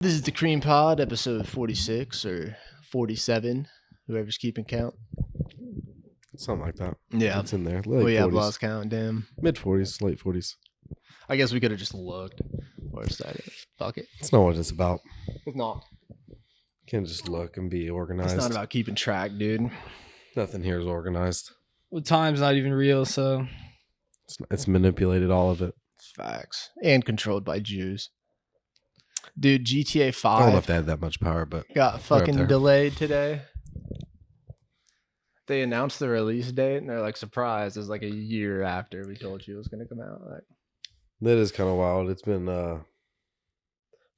This is the Cream Pod, episode 46 or 47, whoever's keeping count. Something like that. Yeah. It's in there. We Late have 40s. lost count, damn. Mid 40s, late 40s. I guess we could have just looked or decided. Fuck it. It's not what it's about. It's not. Can't just look and be organized. It's not about keeping track, dude. Nothing here is organized. Well, time's not even real, so It's manipulated, all of it. Facts. And controlled by Jews. Dude, GTA I don't know if 5 they had that much power, but got up fucking there. delayed today. They announced the release date and they're like, surprised. It was like a year after we told you it was going to come out. Like, that is kind of wild. It's been, I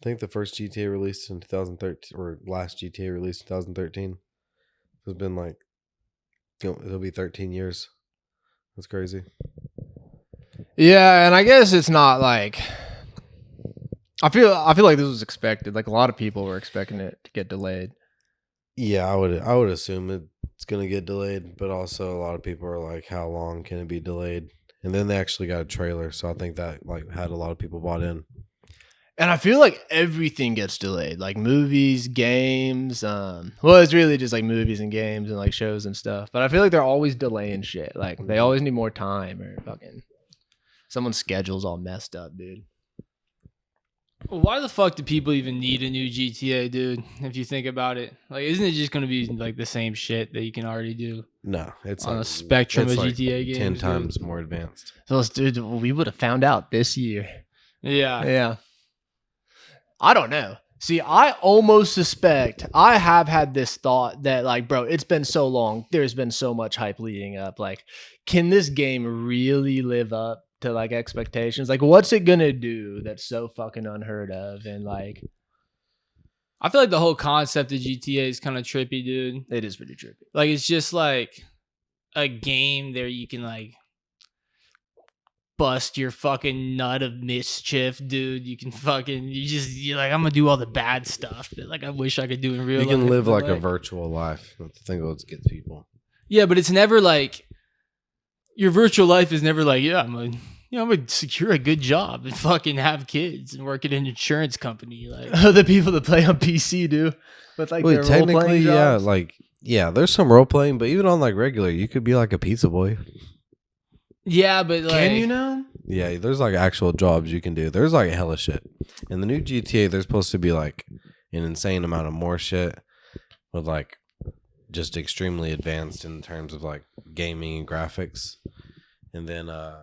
think the first GTA released in 2013, or last GTA released in 2013. It's been like, it'll be 13 years. That's crazy. yeah, and I guess it's not like I feel like this was expected. Like a lot of people were expecting it to get delayed. Yeah, I would assume it's gonna get delayed, but also a lot of people are like, how long can it be delayed? And then they actually got a trailer, so I think that like had a lot of people bought in. And I feel like everything gets delayed, like movies, games. Well, it's really just like movies and games and like shows and stuff. But I feel like they're always delaying shit. Like they always need more time or fucking someone's schedule's all messed up, dude. why the fuck do people even need a new GTA, dude? If you think about it, like, isn't it just gonna be like the same shit that you can already do No, it's on like, a spectrum it's of like GTA games? 10 dude? times more advanced. So, dude, we would have found out this year. Yeah, Yeah. I don't know. See, I almost suspect I have had this thought that, like, bro, it's been so long. There's been so much hype leading up. Like, can this game really live up to like expectations? Like, what's it gonna do that's so fucking unheard of? And like, I feel like the whole concept of GTA is kind of trippy, dude. it is pretty trippy. Like, it's just like a game there you can like bust your fucking nut of mischief, dude. You can fucking you're like, I'm gonna do all the bad stuff that like I wish I could do in real You life. can live but, like a virtual life. That's the thing that gets people. Yeah, but it's never like your virtual life is never like, yeah, I'm gonna secure a good job and fucking have kids and work at an insurance company. Like, The people that play on PC do, but like Well, their technically, role-playing yeah, jobs. like there's some role playing, but even on like regular, you could be like a pizza boy. yeah, but like, Can you know? Yeah, there's like actual jobs you can do. There's like hella shit. In the new GTA, there's supposed to be like an insane amount of more shit with like just extremely advanced in terms of like gaming and graphics. And then I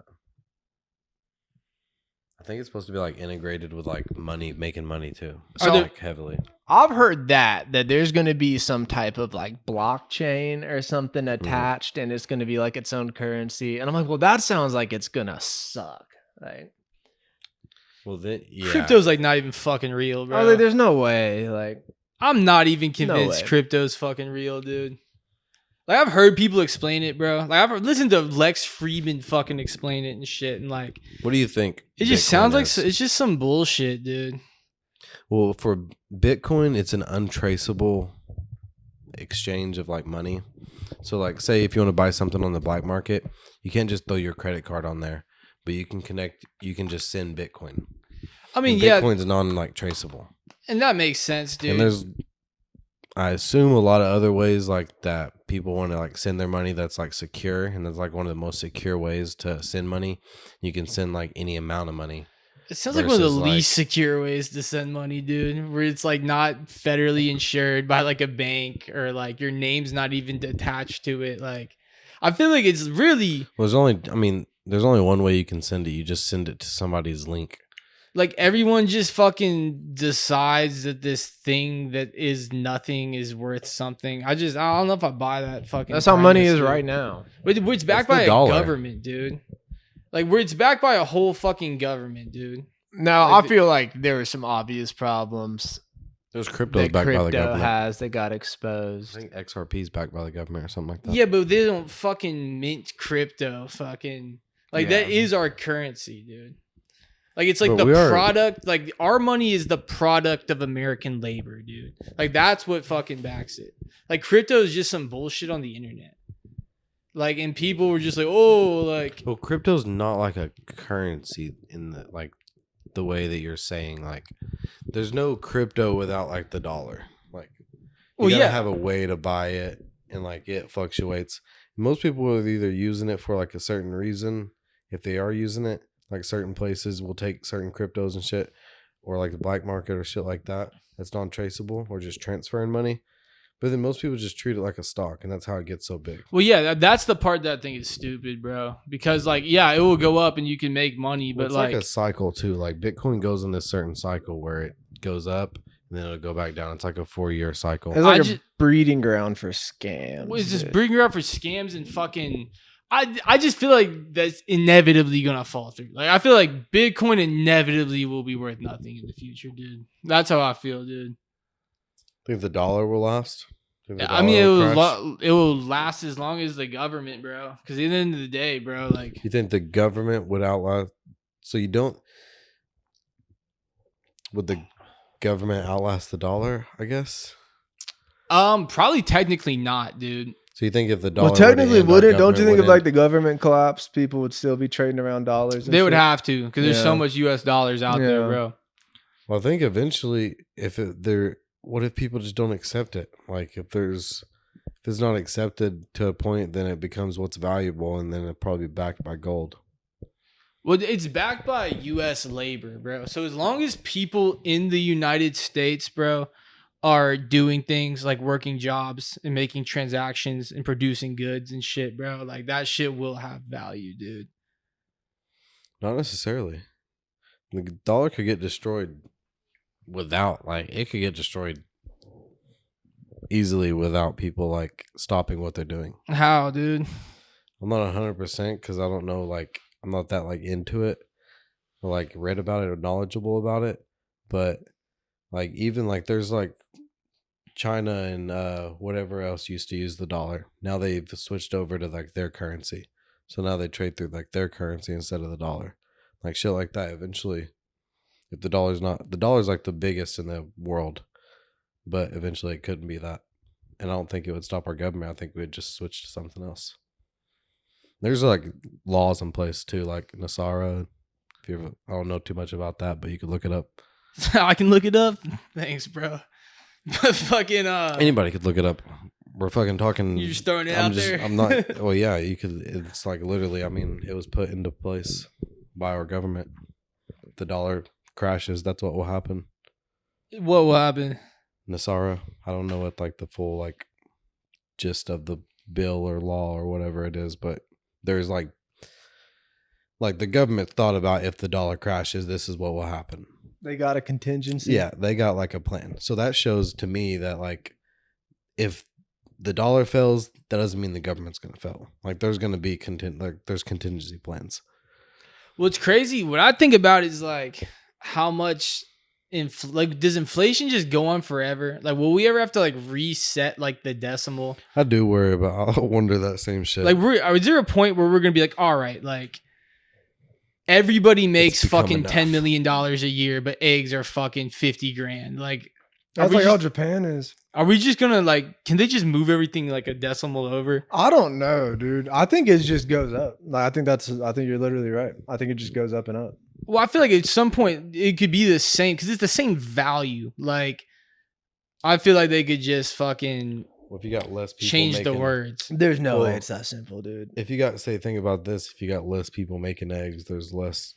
think it's supposed to be like integrated with like making money too. Are So there- like heavily. I've heard that there's going to be some type of like blockchain or something attached, and it's going to be like its own currency. And I'm like, well, that sounds like it's gonna suck. Like, Well, then crypto's like not even fucking real, I bro. was like, there's no way. Like, I'm not even convinced way. crypto's fucking real, dude. Like, I've heard people explain it, bro. Like, I've listened to Lex Friedman fucking explain it and shit, and like, What do you think? it just Bitcoin sounds like is? it's just some bullshit, dude. Well, for Bitcoin, it's an untraceable exchange of like money. So like say if you want to buy something on the black market, you can't just throw your credit card on there, but you can just send Bitcoin. I mean, And yeah, Bitcoin's non like traceable. and that makes sense, dude. And there's I assume a lot of other ways like that people want to like send their money that's like secure, and that's like one of the most secure ways to send money. You can send like any amount of money. It sounds like one of the versus, like- least secure ways to send money, dude. Where it's like not federally insured by like a bank, or like your name's not even attached to it. Like, I feel like it's really Well, there's only one way you can send it. You just send it to somebody's link. like everyone just fucking decides that this thing that is nothing is worth something. I don't know if I buy that fucking. that's how money premise, is dude. right now. But it's backed That's by the a dollar. government, dude. Like, where it's backed by a whole fucking government, dude. No, Like I feel like there were some obvious problems There's crypto that backed by the crypto government. has that got I exposed. think XRP is backed by the government or something like that. Yeah, but they don't fucking mint crypto. Fucking like that Yeah. is our currency, dude. Like, it's like But the we are- product. Like, our money is the product of American labor, dude. Like, that's what fucking backs it. Like, crypto is just some bullshit on the internet. Like, and people were just like, oh, like, Well, crypto's not like a currency in the like the way that you're saying. Like, there's no crypto without like the dollar. Like, you gotta have a way to buy it, and like it fluctuates. Most people are either using it for like a certain reason. If they are using it, like certain places will take certain cryptos and shit, or like the black market or shit like that. That's non-traceable, or just transferring money. But then most people just treat it like a stock, and that's how it gets so big. Well, yeah, that's the part that I think is stupid, bro. Because like, yeah, it will go up and you can make money, but It's like a cycle too. Like Bitcoin goes in this certain cycle where it goes up and then it'll go back down. It's like a 4-year cycle. It's like I a breeding ground for scams. what is this dude. bringing her up for scams and fucking? I just feel like that's inevitably gonna fall through. Like I feel like Bitcoin inevitably will be worth nothing in the future, dude. That's how I feel, dude. Think the dollar will last? Think the I mean, dollar will crash? it will last as long as the government, bro. Because at the end of the day, bro, like You think the government would outlast? So you don't? Would the government outlast the dollar? I guess. probably technically not, dude. So you think if the dollar Well, technically, were to end, our wouldn't. Don't you government think if would like the government collapsed, people would still be trading around dollars? And They would shit? have to because there's so Yeah. much U.S. dollars out there, Yeah. bro. Well, I think eventually, what if people just don't accept it? Like if it's not accepted to a point, then it becomes what's valuable, and then it probably be backed by gold. Well, it's backed by U.S. labor, bro. So as long as people in the United States, bro, are doing things like working jobs and making transactions and producing goods and shit, bro, like that shit will have value, dude. Not necessarily. The dollar could get destroyed without, like, it could get destroyed easily without people like stopping what they're doing. How, dude? I'm not 100% because I don't know, like, I'm not that like into it or like read about it or knowledgeable about it. But like, even like, there's like China and whatever else used to use the dollar. Now they've switched over to like their currency. So now they trade through like their currency instead of the dollar. Like shit like that. Eventually, if the dollar's like the biggest in the world, but eventually it couldn't be that. And I don't think it would stop our government. I think we'd just switch to something else. There's like laws in place too, like Nasara. I don't know too much about that, but you could look it up. I can look it up. Thanks, bro. But fucking Anybody could look it up. We're fucking talking. you're just throwing it out there. I'm not. Well, yeah, you could. It's like literally. I mean, it was put into place by our government. If the dollar crashes, that's what will happen. What will happen? Nasara. I don't know what like the full like gist of the bill or law or whatever it is, but there's like the government thought about if the dollar crashes, this is what will happen. They got a contingency. Yeah, they got like a plan. So that shows to me that like if the dollar fails, that doesn't mean the government's gonna fail. Like there's gonna be there's contingency plans. What's crazy, what I think about is like how much does inflation just go on forever? Like, will we ever have to like reset like the decimal? I do worry about. I wonder that same shit. Like, is there a point where we're gonna be like, all right, like everybody makes become fucking enough. $10 million a year, but eggs are fucking 50 grand. Like, That's we like how just- Japan is. are we just gonna like? Can they just move everything like a decimal over? I don't know, dude. I think it just goes up. Like I think you're literally right. I think it just goes up and up. Well, I feel like at some point it could be the same because it's the same value. Like, I feel like they could just fucking Well, if you got less people change the making- words. There's no Well, way it's that simple, dude. If you got think about this, if you got less people making eggs, there's less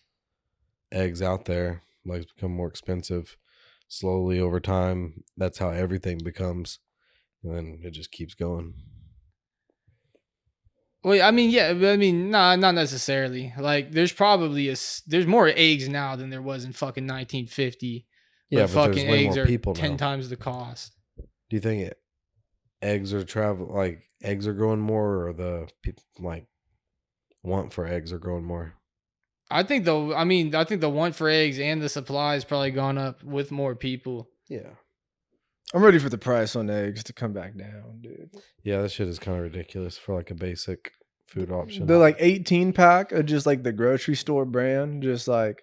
eggs out there. Eggs become more expensive slowly over time. That's how everything becomes, and then it just keeps going. Well, I mean, yeah, but I mean, nah, not necessarily. Like, there's probably there's more eggs now than there was in fucking 1950. Yeah, but but fucking there's way eggs more are people 10 now. times the cost. Do you think eggs are eggs are growing more, or the people like want for eggs are growing more? I think the want for eggs and the supply has probably gone up with more people. Yeah. I'm ready for the price on eggs to come back down, dude. Yeah, that shit is kind of ridiculous for like a basic food option. They're like 18 pack of just like the grocery store brand, just like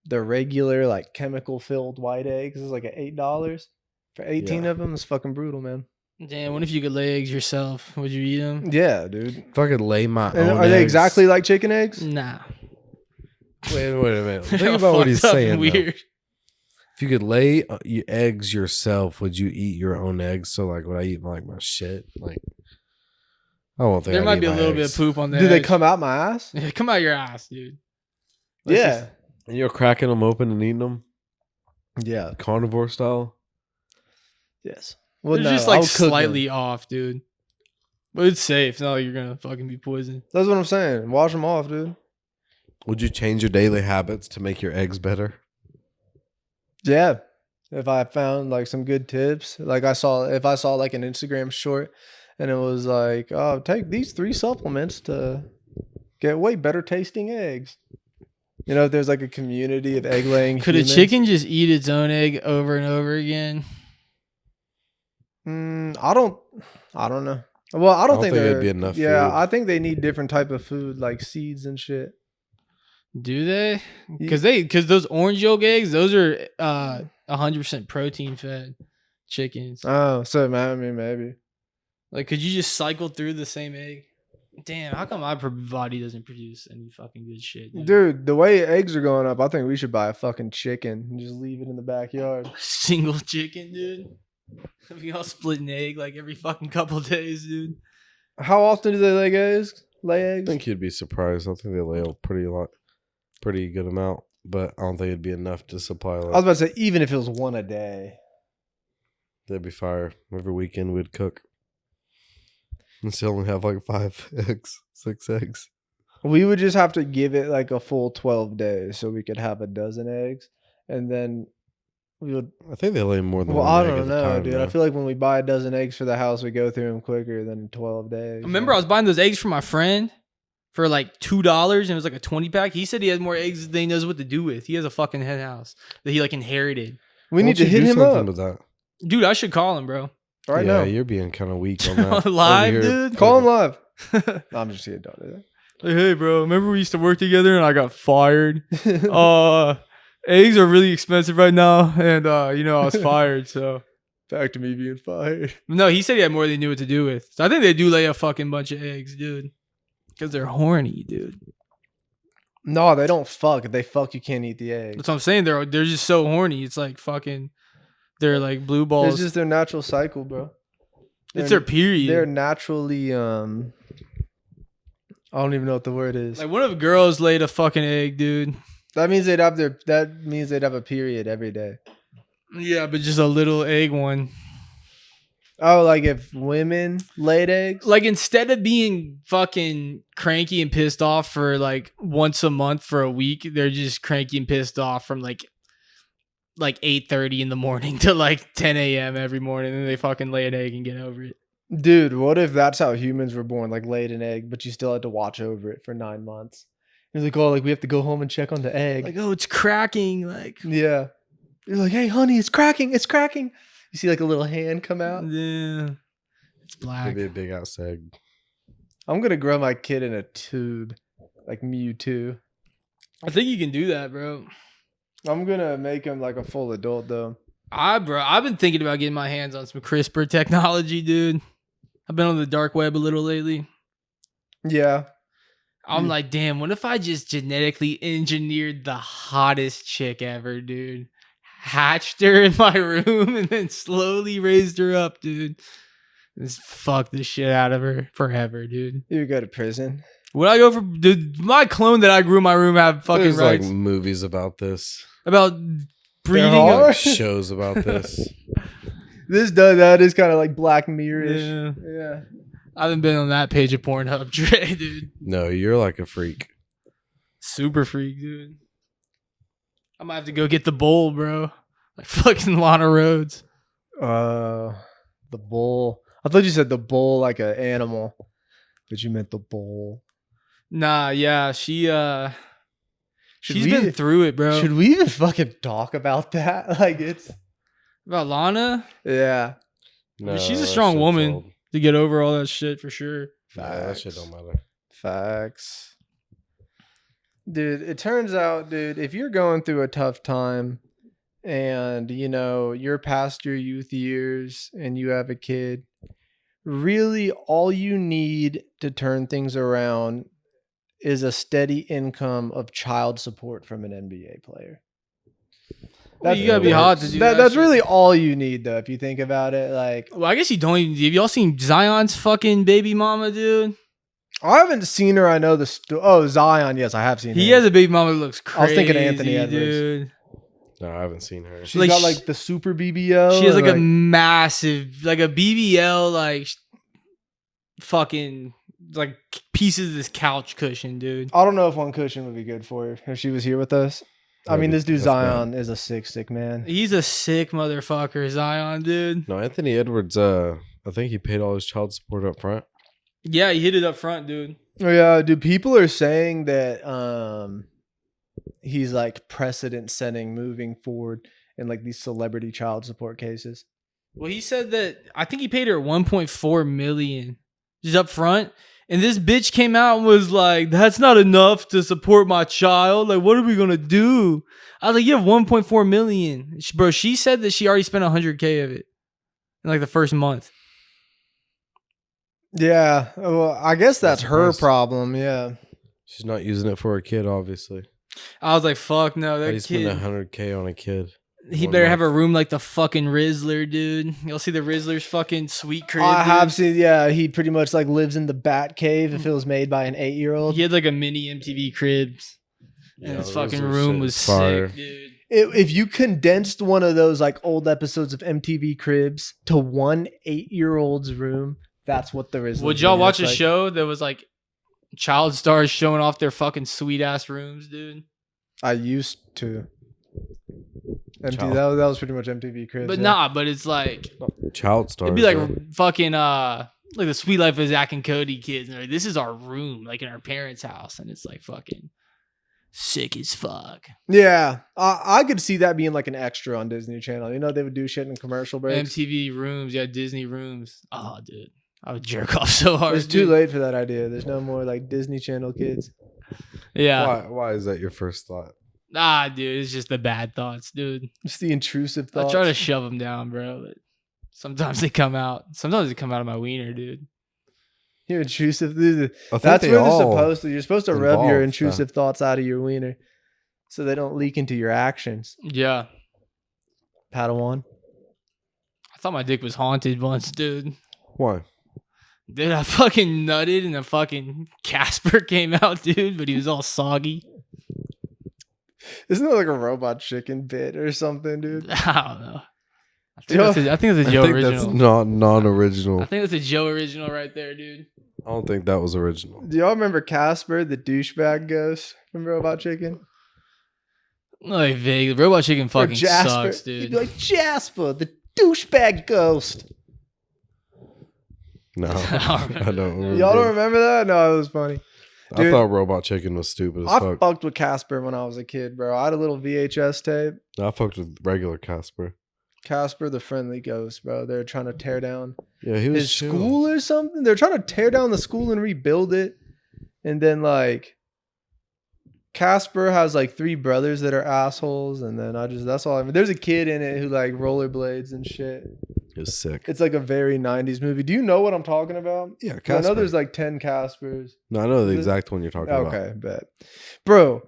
the regular like chemical filled white eggs is like at $8 for 18 Yeah. of them. It's fucking brutal, man. Damn, what if you could lay eggs yourself? Would you eat them? Yeah, dude. if I could lay my And own are they eggs- exactly like chicken eggs? Nah. Wait a minute. Think How about what he's fucked up and saying. Weird. Weird. If you could lay your eggs yourself, would you eat your own eggs? So like, would I eat like my shit? Like, I don't think There I'd might eat be a my little bit eggs. of poop on there. Do they come out my ass? Yeah, come out your ass, dude. Let's Yeah. just- And you're cracking them open and eating them, Yeah. carnivore style. Yes. Well, They're no, just I'll like cook them. slightly off, dude. But it's safe. It's not like you're gonna fucking be poisoned. That's what I'm saying. Wash them off, dude. Would you change your daily habits to make your eggs better? Yeah. If I found like some good tips, like if I saw like an Instagram short and it was like, oh, take these 3 supplements to get way better tasting eggs. You know, if there's like a community of egg laying. Could a chicken just eat its own egg over and over again? I don't know. Well, I don't think it'd they're- be enough Yeah, food. I think they need different type of food like seeds and shit. Do they? Because those orange yolk eggs, those are 100% protein fed chickens. Oh, so I mean maybe. Like, could you just cycle through the same egg? Damn, how come my body doesn't produce any fucking good shit? Dude, the way eggs are going up, I think we should buy a fucking chicken and just leave it in the backyard. Single chicken, dude. We all split an egg like every fucking couple days, dude. How often do they lay eggs? Lay I eggs? think you'd be surprised. I think they lay a pretty good amount, but I don't think it'd be enough to supply. I was Like, about to say, even if it was one a day. that'd be fire. Every weekend we'd cook. And still only have like 5 eggs, 6 eggs. We would just have to give it like a full 12 days so we could have a dozen eggs. And then we would. I think they lay more than Well, one I egg don't at a know, time, dude. though. I feel like when we buy a dozen eggs for the house, we go through them quicker than 12 days. Remember, I was buying those eggs for my friend for like $2, and it was like a 20-pack. He said he has more eggs than he knows what to do with. He has a fucking hen house that he like inherited. We Why need to don't you hit do him something up with that. Dude, I should call him, bro. right yeah, now. you're being kind of weak on that. Live, Over here. dude. Call him live. No, I'm just kidding. Don't do Like, hey, bro, remember we used to work together and I got fired? that. Eggs are really expensive right now, and I was fired. So Back to me being fired. no, he said he had more than he knew what to do with. So I think they do lay a fucking bunch of eggs, dude, because they're horny, dude. No, they don't fuck. If they fuck, you can't eat the egg. That's what I'm saying. They're just so horny. It's like fucking. They're like blue It's balls. just their natural cycle, bro. It's their period. They're naturally I don't even know what the word is. Like, what if girls laid a fucking egg, dude? That means they'd have a period every day. Yeah, but just a little egg one. Oh, like if women laid eggs? Like, instead of being fucking cranky and pissed off for like once a month for a week, they're just cranky and pissed off from like 8:30 in the morning to like 10 a.m. every morning, and then they fucking lay an egg and get over it. Dude, what if that's how humans were born? Like laid an egg, but you still had to watch over it for 9 months. You're like, oh, like we have to go home and check on the egg. Like, oh, it's cracking. Like, yeah. You're like, hey, honey, it's cracking. It's cracking. You see like a little hand come out. yeah, it's black. It'd be a big ass egg. I'm going to grow my kid in a tube like Mewtwo. I think you can do that, bro. I'm going to make him like a full adult though. I've been thinking about getting my hands on some CRISPR technology, dude. I've been on the dark web a little lately. Yeah. I'm like, damn, what if I just genetically engineered the hottest chick ever, dude? Hatched her in my room and then slowly raised her up, dude. Just fuck the shit out of her forever, dude. You would go to prison. Would I go for did my clone that I grew in my room have fucking There's rights like movies about this, about breeding? are? shows about this. That is kind of like Black Mirror-ish. Yeah. Yeah. I haven't been on that page of Pornhub, Dre, dude. No, you're like a freak. Super freak, dude. I might have to go get the bowl, bro. Like fucking Lana Rhodes. The bull. I thought you said the bull like an animal, but you meant the bull. Nah, yeah, she's Should been through it, bro. Should we even fucking talk about that? Like it's About Lana yeah. No, she's a that strong shit's woman. old. to get over all that shit for sure. Nah, that shit don't matter. Facts. Dude, it turns out, dude, if you're going through a tough time and, you know, you're past your youth years and you have a kid, really all you need to turn things around is a steady income of child support from an NBA player. Well, you gotta be hot to do that. That's shit. really all you need, though, if you think about it. Like, Well, I guess you don't even. Have y'all seen Zion's fucking baby mama, dude? I haven't seen her. I know the Zion. Yes, I have seen. He her. has a baby mama that looks crazy. I was thinking Anthony Edwards. dude. No, I haven't seen her. She's like, got like the super BBL. She has and, like a massive, like a BBL, like fucking like pieces of this couch cushion, dude. I don't know if one cushion would be good for her if she was here with us. I mean, this dude That's Zion is a sick man. He's a sick motherfucker, Zion, dude. No, Anthony Edwards. I think he paid all his child support up front. Yeah, he hit it up front, dude. Oh yeah, dude. People are saying that he's like precedent setting moving forward in like these celebrity child support cases. Well, he said that I think he paid her 1.4 million just up front. And this bitch came out and was like, that's not enough to support my child. Like, what are we going to do? I was like, you have 1.4 million. Bro, she said that she already spent 100K of it in like the first month. Yeah, well, I guess that's her surprised. problem. Yeah, She's not using it for a kid, obviously. I was like, fuck no. How do you That spend kid, $100K on a kid? he one better month? have a room like the fucking Rizzler, dude. You'll see the Rizzler's fucking sweet crib. I dude. have seen. Yeah, he pretty much like lives in the Bat Cave if it was made by an 8-year-old. He had like a mini MTV cribs. And Yeah, his the fucking Rizzler room shit was is fire. sick, dude. If you condensed one of those like old episodes of MTV Cribs to one 8-year-old's room, that's what the Rizzler. Would y'all room watch a looks like. show that was like child stars showing off their fucking sweet ass rooms, dude? I used to. MTV, Child. that was pretty much MTV Cribs. But yeah. nah, but it's like Child stars. it'd be like though. fucking like the Sweet Life of Zach and Cody kids, and they're like, this is our room, like in our parents' house, and it's like fucking sick as fuck. Yeah, I could see that being like an extra on Disney Channel. You know, they would do shit in commercial breaks. MTV rooms, yeah, Disney rooms. Oh, dude, I would jerk off so hard. It's too dude. late for that idea. There's no more like Disney Channel kids. Yeah, Why is that your first thought? nah, dude, it's just the bad thoughts, dude. Just the intrusive I thoughts. try to shove them down, bro, but sometimes they come out. Sometimes they come out of my wiener, dude. You're intrusive. I think That's they where they're all supposed to. You're supposed to rub your involve intrusive thoughts out of your wiener, so they don't leak into your actions. Yeah, Padawan. I thought my dick was haunted once, dude. Why? Dude, I fucking nutted and the fucking Casper came out, dude, but he was all soggy. Isn't that like a Robot Chicken bit or something, dude? I don't know. I think that's a I Joe think original. that's not non-original. I think that's a Joe original right there, dude. I don't think that was original. Do y'all remember Casper, the douchebag ghost from Robot Chicken? Like vague. Robot Chicken Or fucking Jasper. sucks, He'd dude. be like, Jasper, the douchebag ghost. No, I don't remember I don't. that. Remember. Y'all don't remember that? No, it was funny. I Dude. thought Robot Chicken was stupid as I fuck. fucked with Casper when I was a kid, bro. I had a little VHS tape. I fucked with regular Casper. Casper, the friendly ghost, bro. They're trying to tear down Yeah, he was his chill. school or something. They're trying to tear down the school and rebuild it. And then like Casper has like 3 brothers that are assholes, and then that's all I mean. There's a kid in it who like rollerblades and shit. He was sick. It's like a very 90s movie. Do you know what I'm talking about? Yeah, 'Cause Casper. I know there's like 10 Caspers. No, I know the Is it- exact one you're talking about. Okay, bet. Bro,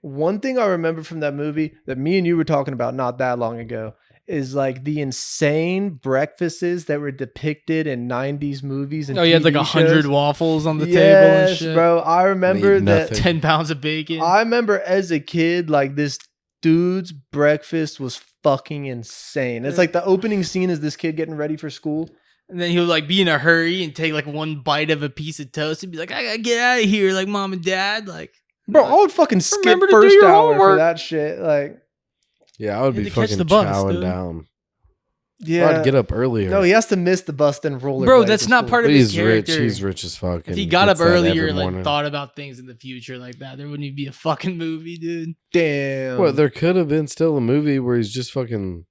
one thing I remember from that movie that me and you were talking about not that long ago is like the insane breakfasts that were depicted in 90s movies and Oh, you had like TV 100 shows. waffles on the table Yes, and shit. bro. I remember eat that. nothing. 10 pounds of bacon. I remember as a kid, like this dude's breakfast was fucking insane. It's like the opening scene is this kid getting ready for school. And then he would like be in a hurry and take like one bite of a piece of toast and be like, I gotta get out of here, like mom and dad. Like, Bro, I would fucking skip Remember to do first your hour for homework. that shit. Like, Yeah, I would You be had to catch fucking the bus, chowing dude. down. yeah. I'd get up earlier. No, he has to miss the bus then roller. bro, that's not part of his He's rich. character. He's rich as fuck. If and he got up gets that earlier every and like morning. thought about things in the future like that, there wouldn't even be a fucking movie, dude. Damn. Well, there could have been still a movie where he's just fucking.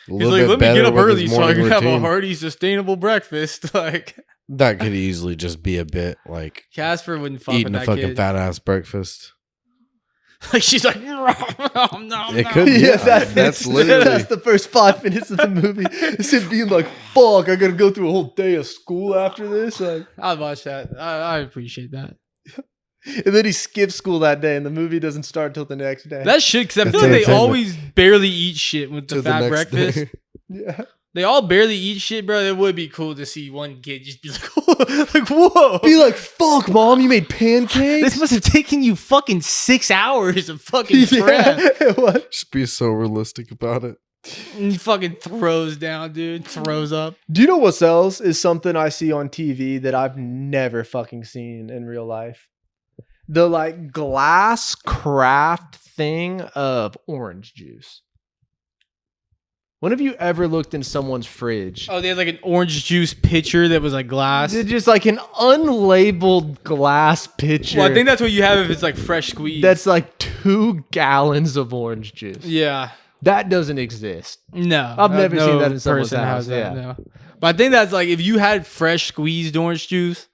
A He's little like, bit let me get better up with his early so I morning can have a routine." hearty, sustainable breakfast. Like, That could easily just be a bit like Casper wouldn't fuck eating with a that fucking kid. fat ass breakfast. Like she's like, no, It could be. Yeah, That's literally. that's the first 5 minutes of the movie. It's him being like, "Fuck, I gotta go through a whole day of school after this." Like, I'd watch that. I appreciate that. and then he skips school that day, and the movie doesn't start till the next day. That shit, because I feel like they entertainment. always barely eat shit with the To the fat next breakfast. day. Yeah. They all barely eat shit, bro. It would be cool to see one kid just be like, like, whoa. Be like, "Fuck, mom, you made pancakes." This must have taken you fucking 6 hours of fucking prep. yeah. What? Just be so realistic about it. And he fucking throws down, dude. Throws up. Do you know what else is something I see on TV that I've never fucking seen in real life? The like glass craft thing of orange juice. When have you ever looked in someone's fridge? Oh, they had like an orange juice pitcher that was like glass. It's just like an unlabeled glass pitcher. Well, I think that's what you have if it's like fresh squeezed. that's like 2 gallons of orange juice. yeah. That doesn't exist. No, I've never no seen that in someone's person house, has that, yeah. no. But I think that's like if you had fresh squeezed orange juice,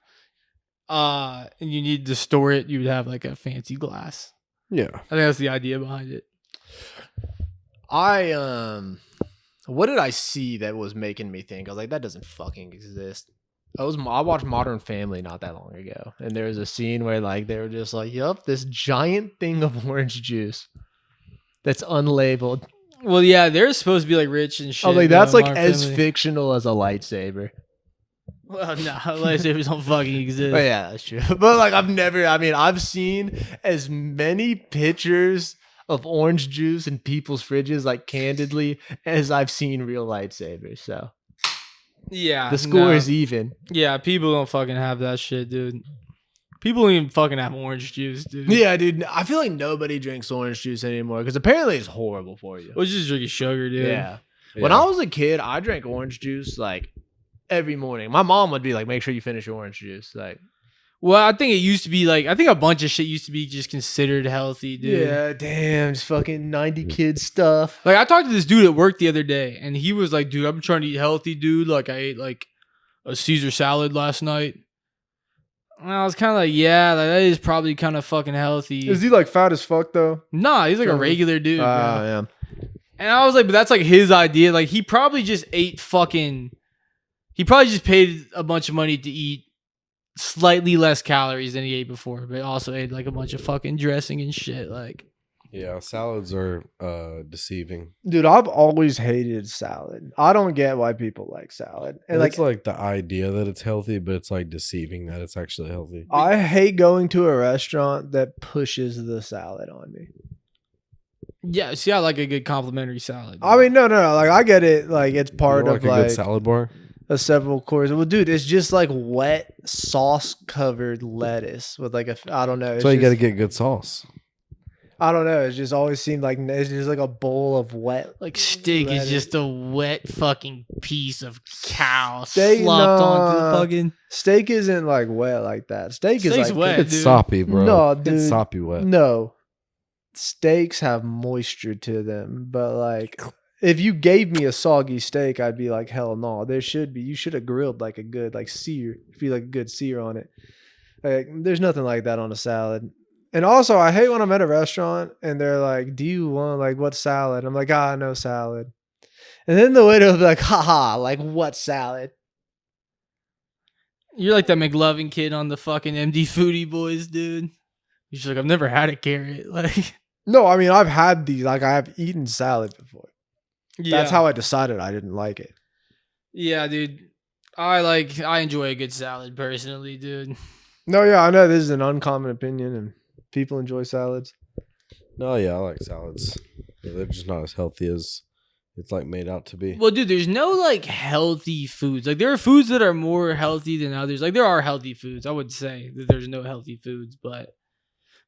and you need to store it, you would have like a fancy glass. Yeah. I think that's the idea behind it. What did I see that was making me think? I was like, that doesn't fucking exist. I watched Modern Family not that long ago, and there was a scene where like they were just like, "Yup, this giant thing of orange juice that's unlabeled." Well, yeah, they're supposed to be like rich and shit. I was like, though, that's like Modern as Family. fictional as a lightsaber. Well, no, lightsabers don't fucking exist. But yeah, that's true. But like, I've seen as many pictures of orange juice in people's fridges, like candidly, as I've seen real lightsabers. So Yeah, the score no. is even. Yeah, people don't fucking have that shit, dude. People don't even fucking have orange juice, dude. Yeah, dude. I feel like nobody drinks orange juice anymore because apparently it's horrible for you. Well, it's just drinking sugar, dude. Yeah. When I was a kid, I drank orange juice like every morning. My mom would be like, "Make sure you finish your orange juice." Like, Well, I think it used to be like, I think a bunch of shit used to be just considered healthy, dude. yeah, damn, just fucking 90 kid stuff. Like I talked to this dude at work the other day, and he was like, "Dude, I've been trying to eat healthy, dude. Like I ate like a Caesar salad last night." And I was kind of like, "Yeah, like, that is probably kind of fucking healthy." Is he like fat as fuck though? Nah, he's like a Sure. regular dude, bro. Yeah. And I was like, "But that's like his idea. Like he probably just ate fucking. He probably just paid a bunch of money to eat slightly less calories than he ate before, but also ate like a bunch of fucking dressing and shit. Like, Yeah, salads are deceiving. Dude, I've always hated salad. I don't get why people like salad. And It's like the idea that it's healthy, but it's like deceiving that it's actually healthy. I hate going to a restaurant that pushes the salad on me. yeah, see, I like a good complimentary salad. I mean, no. Like, I get it. Like, it's part You of a like good salad bar. a several course. Well, dude, it's just like wet sauce covered lettuce with like I don't know. That's It's why you got to just- get good sauce. I don't know. It just always seemed like it's just like a bowl of wet. like steak lettuce. is just a wet fucking piece of cow Steak, slopped onto the nah. fucking. Steak isn't like wet like that. Steak is Steak's like wet. It's dude. soppy, bro. No, dude. It's soppy wet. No, steaks have moisture to them, but like if you gave me a soggy steak, I'd be like, hell no. There should be. You should have grilled like a good like sear. Be like a good sear on it. Like there's nothing like that on a salad. And also, I hate when I'm at a restaurant and they're like, "Do you want like what salad?" I'm like, no salad." And then the waiter will be like, "Haha, like what salad?" You're like that McLovin kid on the fucking MD Foodie Boys, dude. He's just like, I've never had a carrot. Like, No, I mean I've had these. Like I have eaten salad before. yeah. That's how I decided I didn't like it. Yeah, dude. I enjoy a good salad personally, dude. No, yeah, I know this is an uncommon opinion, and people enjoy salads. No, yeah, I like salads. Yeah, they're just not as healthy as it's like made out to be. Well, dude, there's no like healthy foods. Like there are foods that are more healthy than others. Like there are healthy foods. I would say that there's no healthy foods, but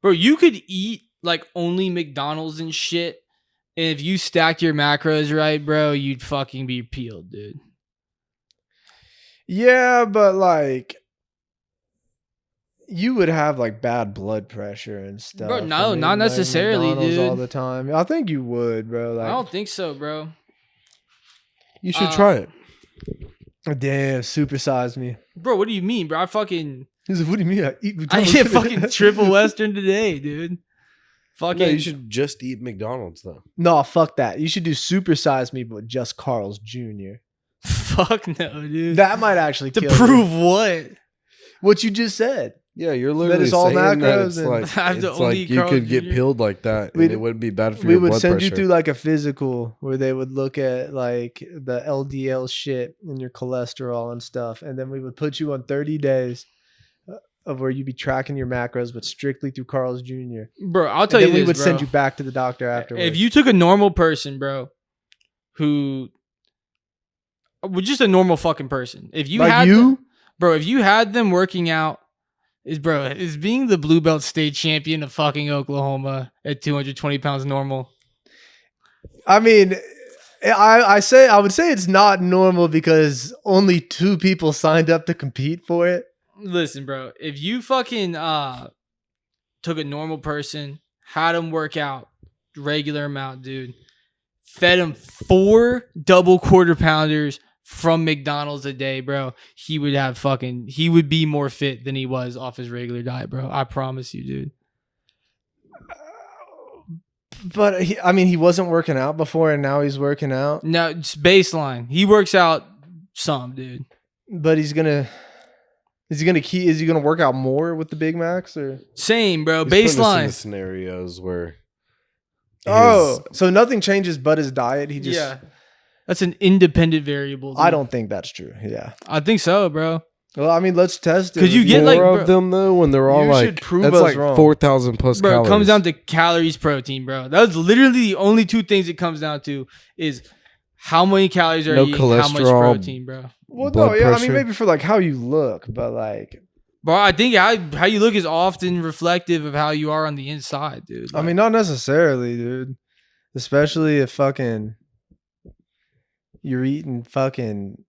bro, you could eat like only McDonald's and shit. And if you stacked your macros right, bro, you'd fucking be peeled, dude. Yeah, but like you would have like bad blood pressure and stuff. Bro, no, from not eating, like, necessarily, McDonald's all dude. the time. I think you would, bro. I Like, don't think so, bro. You should Uh, try it. damn, supersize me. Bro, what do you mean, bro? He's like, "What do you mean? I eat I McDonald's get every fucking day." triple Western today, dude. Fucking No, you should just eat McDonald's though. No, fuck that. You should do supersize me, but just Carl's Jr. fuck no, dude. That might actually to kill prove what? what you just said. Yeah, you're literally it's all saying that macros it's and- like, I have to it's only like eat you Carl's could get Jr. peeled like that, and We'd- it wouldn't be bad for We your would blood send pressure. you through like a physical where they would look at like the LDL shit and your cholesterol and stuff, and then we would put you on 30 days of where you'd be tracking your macros, but strictly through Carl's Jr. Bro, I'll And tell then you we this, would bro. send you back to the doctor afterwards. If you took a normal person, bro, who was just a normal fucking person, if you like had you, them, bro, if you had them working out, is being the blue belt state champion of fucking Oklahoma at 220 pounds normal? I mean, I would say it's not normal because only 2 people signed up to compete for it. Listen, bro, if you fucking took a normal person, had them work out regular amount, dude, fed him 4 double quarter pounders from McDonald's a day, bro, he would be more fit than he was off his regular diet, bro. I promise you, dude. But he wasn't working out before, and now he's working out. Now it's baseline. He works out some, dude. But is he gonna work out more with the Big Macs or? Same, bro. He's putting us in the Baseline. scenarios where Oh, so nothing changes but his diet. He just. Yeah. That's an independent variable, dude. I don't think that's true. Yeah. I think so, bro. Well, I mean, let's test it. 'Cause you If get, more like, of bro- them though when they're all You like should prove that's us like wrong. 4,000 plus Bro, calories. it comes down to calories, protein, bro. That's literally the only 2 things it comes down to is how many calories are No you eating, how much cholesterol. protein, bro. Well, blood no, yeah. I pressure. mean, maybe for like how you look, but like, Bro, I think how you look is often reflective of how you are on the inside, dude. I mean, not necessarily, dude. Especially if fucking you're eating fucking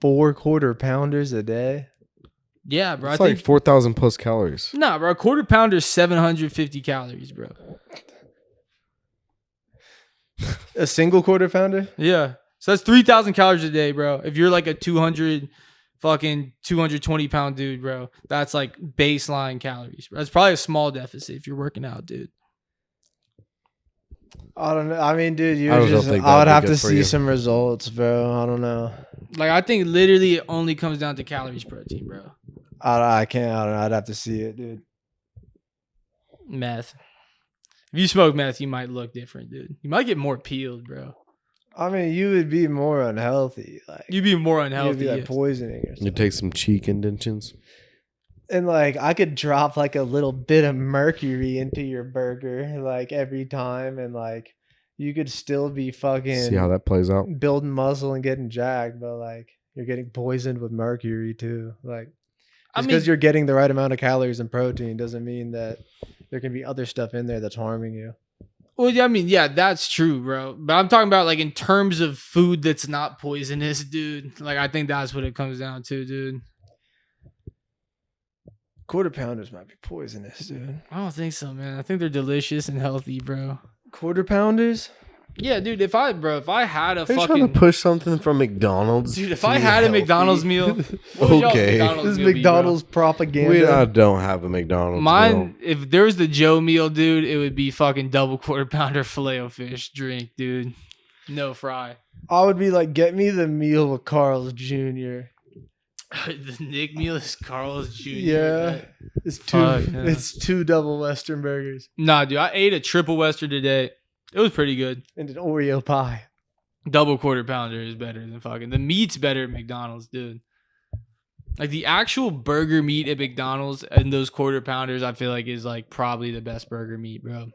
4 quarter pounders a day. yeah, bro. It's I like think 4,000 plus calories. nah, bro. A quarter pounder is 750 calories, bro. A single quarter pounder? Yeah. So that's 3,000 calories a day, bro. If you're like a 220 pound dude, bro, that's like baseline calories. Bro. That's probably a small deficit if you're working out, dude. I don't know. I mean, dude, I don't think I would that'd be have good to for see you. some results, bro. I don't know. Like, I think literally it only comes down to calories, protein, bro. I can't. I don't know. I'd have to see it, dude. Meth. If you smoke meth, you might look different, dude. You might get more peeled, bro. I mean, you would be more unhealthy. Like You'd be more you'd unhealthy. be like yes. poisoning or You something. take some cheek indentions. And like I could drop like a little bit of mercury into your burger like every time, and like you could still be fucking See how that plays out. building muscle and getting jacked, but like you're getting poisoned with mercury too. Like I just mean, because you're getting the right amount of calories and protein doesn't mean that there can be other stuff in there that's harming you. well, yeah, I mean, yeah, that's true, bro. But I'm talking about like in terms of food that's not poisonous, dude. Like, I think that's what it comes down to, dude. Quarter pounders might be poisonous, dude. I don't think so, man. I think they're delicious and healthy, bro. Quarter pounders? Yeah, dude. If I had a Are you fucking trying to push something from McDonald's? dude, if to I be had a healthy? McDonald's meal, what would y'all's Okay. McDonald's This is meal be, bro? McDonald's propaganda. I don't have a McDonald's. Mine, meal. if there was the Joe meal, dude, it would be fucking double quarter pounder filet-o-fish drink, dude. No fry. I would be like, get me the meal with Carl's Jr. The Nick meal is Carl's Jr. Yeah. It's two. Fuck, yeah. It's 2 double Western burgers Nah, dude, I ate a triple Western today. It was pretty good. and an Oreo pie. Double quarter pounder is better than fucking the meat's better at McDonald's, dude. Like the actual burger meat at McDonald's and those quarter pounders, I feel like is like probably the best burger meat, bro.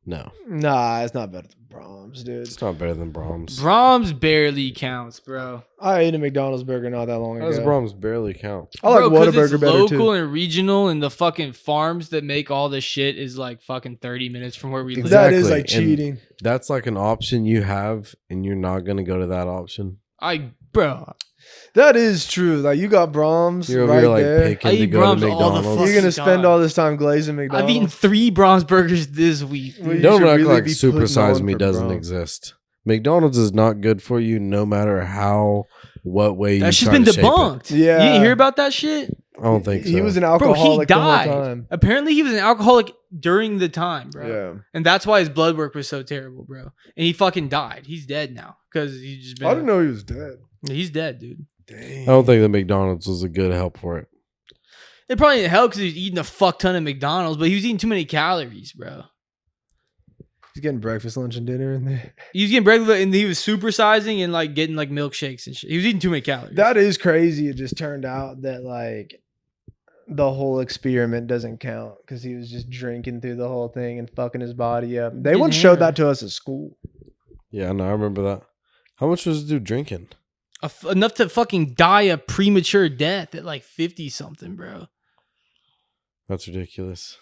No, Nah, it's not better than Brahms, dude. it's not better than Brahms. Brahms barely counts, bro. I ate a McDonald's burger not that long How does ago. Brahms barely count? I like Bro, 'cause it's Whataburger better local too. and regional, and the fucking farms that make all the shit is like fucking 30 minutes from where we live. That is Exactly, like and- cheating. That's like an option you have, and you're not gonna go to that option. Bro, That is true. Like you got Brahms You're over right here like there. picking I to eat go Brahms to all the McDonald's. You're gonna fucking spend time. all this time glazing McDonald's. I've eaten 3 Brahms burgers this week. Well, you Don't should act really like be Super putting Size on Me for doesn't Brahms. exist. McDonald's is not good for you, no matter what way you That shit's try been to shape it. debunked. Yeah. You didn't hear about that shit? I don't think so. He was an Bro, he alcoholic the whole died. time. Apparently, he was an alcoholic during the time, bro. Yeah. And that's why his blood work was so terrible, bro. And he fucking died. He's dead now because he's just been. I didn't know he was dead. He's dead, dude. Dang. I don't think the McDonald's was a good help for it. It probably didn't help because he was eating a fuck ton of McDonald's, but he was eating too many calories, bro. He's getting breakfast, lunch, and dinner in there. He was getting breakfast and he was supersizing and like getting like milkshakes and shit. He was eating too many calories. That is crazy. It just turned out that like the whole experiment doesn't count because he was just drinking through the whole thing and fucking his body up. They Getting once showed hammered. that to us at school. Yeah, no, I remember that. How much was this dude drinking? Enough to fucking die a premature death at like 50 something, bro. That's ridiculous.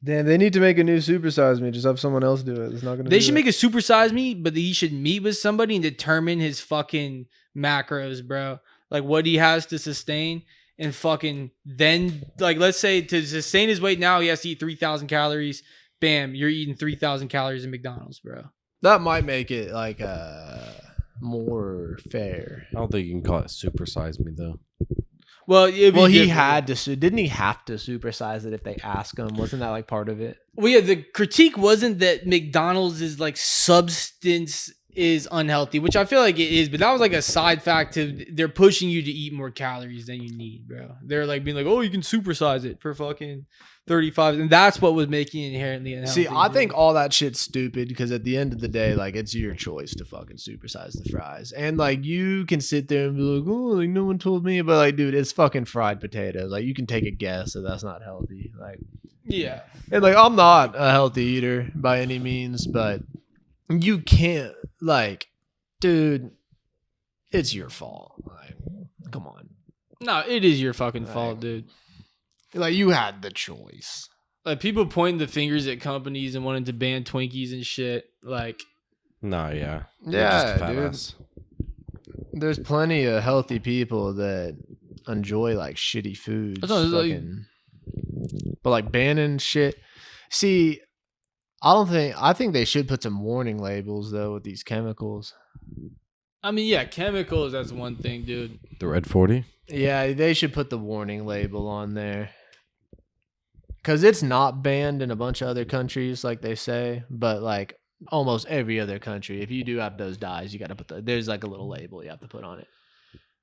Damn, they need to make a new Supersize Me. Just have someone else do it. It's not gonna. They should make a supersize me, but he should meet with somebody and determine his fucking macros, bro. Like what he has to sustain and fucking then like let's say to sustain his weight now he has to eat 3,000 calories. Bam, you're eating 3,000 calories in McDonald's, bro. That might make it like more fair. I don't think you can call it supersize me though. Well, it'd be Well, he different. had to. Didn't he have to supersize it if they ask him? Wasn't that like part of it? Well, yeah, the critique wasn't that McDonald's is like substance is unhealthy, which I feel like it is, but that was like a side fact to they're pushing you to eat more calories than you need, bro. They're like being like, oh, you can supersize it for fucking 35, and that's what was making it inherently unhealthy. See, I dude. think all that shit's stupid because at the end of the day, like it's your choice to fucking supersize the fries, and like you can sit there and be like, oh, like no one told me, but like, dude, it's fucking fried potatoes. Like you can take a guess that that's not healthy. Like, yeah, and like I'm not a healthy eater by any means, but you can't like, dude, it's your fault. Like, come on, no, it is your fucking Like- fault, dude. like you had the choice. Like people pointing the fingers at companies and wanting to ban Twinkies and shit. Like, No, yeah. You're Yeah, just a fat dude. ass. There's plenty of healthy people that enjoy like shitty foods. That's what it's like- fucking- but like banning shit. See, I think they should put some warning labels though with these chemicals. I mean, yeah, chemicals. That's one thing, dude. The Red 40? Yeah, they should put the warning label on there. Cause it's not banned in a bunch of other countries, like they say, but like almost every other country, if you do have those dyes, you got to put there's like a little label you have to put on it.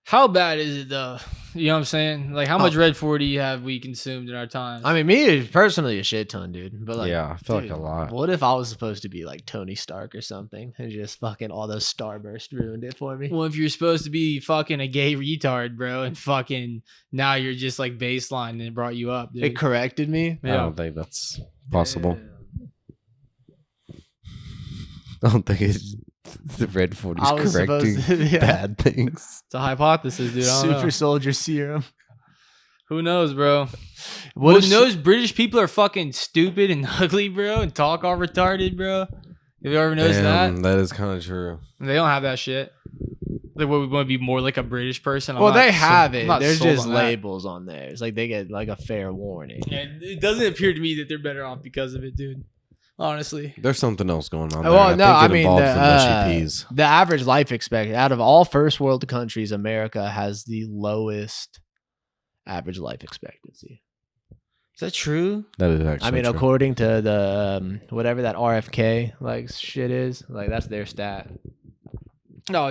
How bad is it though? You know what I'm saying? Like, how much Red 40 have we consumed in our time? I mean, me personally, a shit ton, dude. But like, yeah, I feel dude, like a lot. What if I was supposed to be like Tony Stark or something, and just fucking all those Starburst ruined it for me? Well, if you're supposed to be fucking a gay retard, bro, and fucking now you're just like baseline and it brought you up, dude. It corrected me. I Yeah. don't think that's possible. I don't think it's the Red 40 I was is correcting supposed to, yeah. bad things. It's a hypothesis, dude. I don't Super know. soldier serum. Who knows, bro? What Who if knows? British people are fucking stupid and ugly, bro, and talk all retarded, bro. Have you ever noticed that? Damn, that is kind of true. They don't have that shit. Like, what, we want to be more like a British person? I'm Well, not they so- have I'm it. not There's sold just on that. labels on there. It's like they get like a fair warning. Yeah, it doesn't appear to me that they're better off because of it, dude. Honestly. There's something else going on there. Well, and no, think I it mean involves the mushy the, peas. the average life expectancy out of all first world countries, America has the lowest average life expectancy. Is that true? That is actually I mean, true. according to the whatever that RFK like shit is, like that's their stat. No, I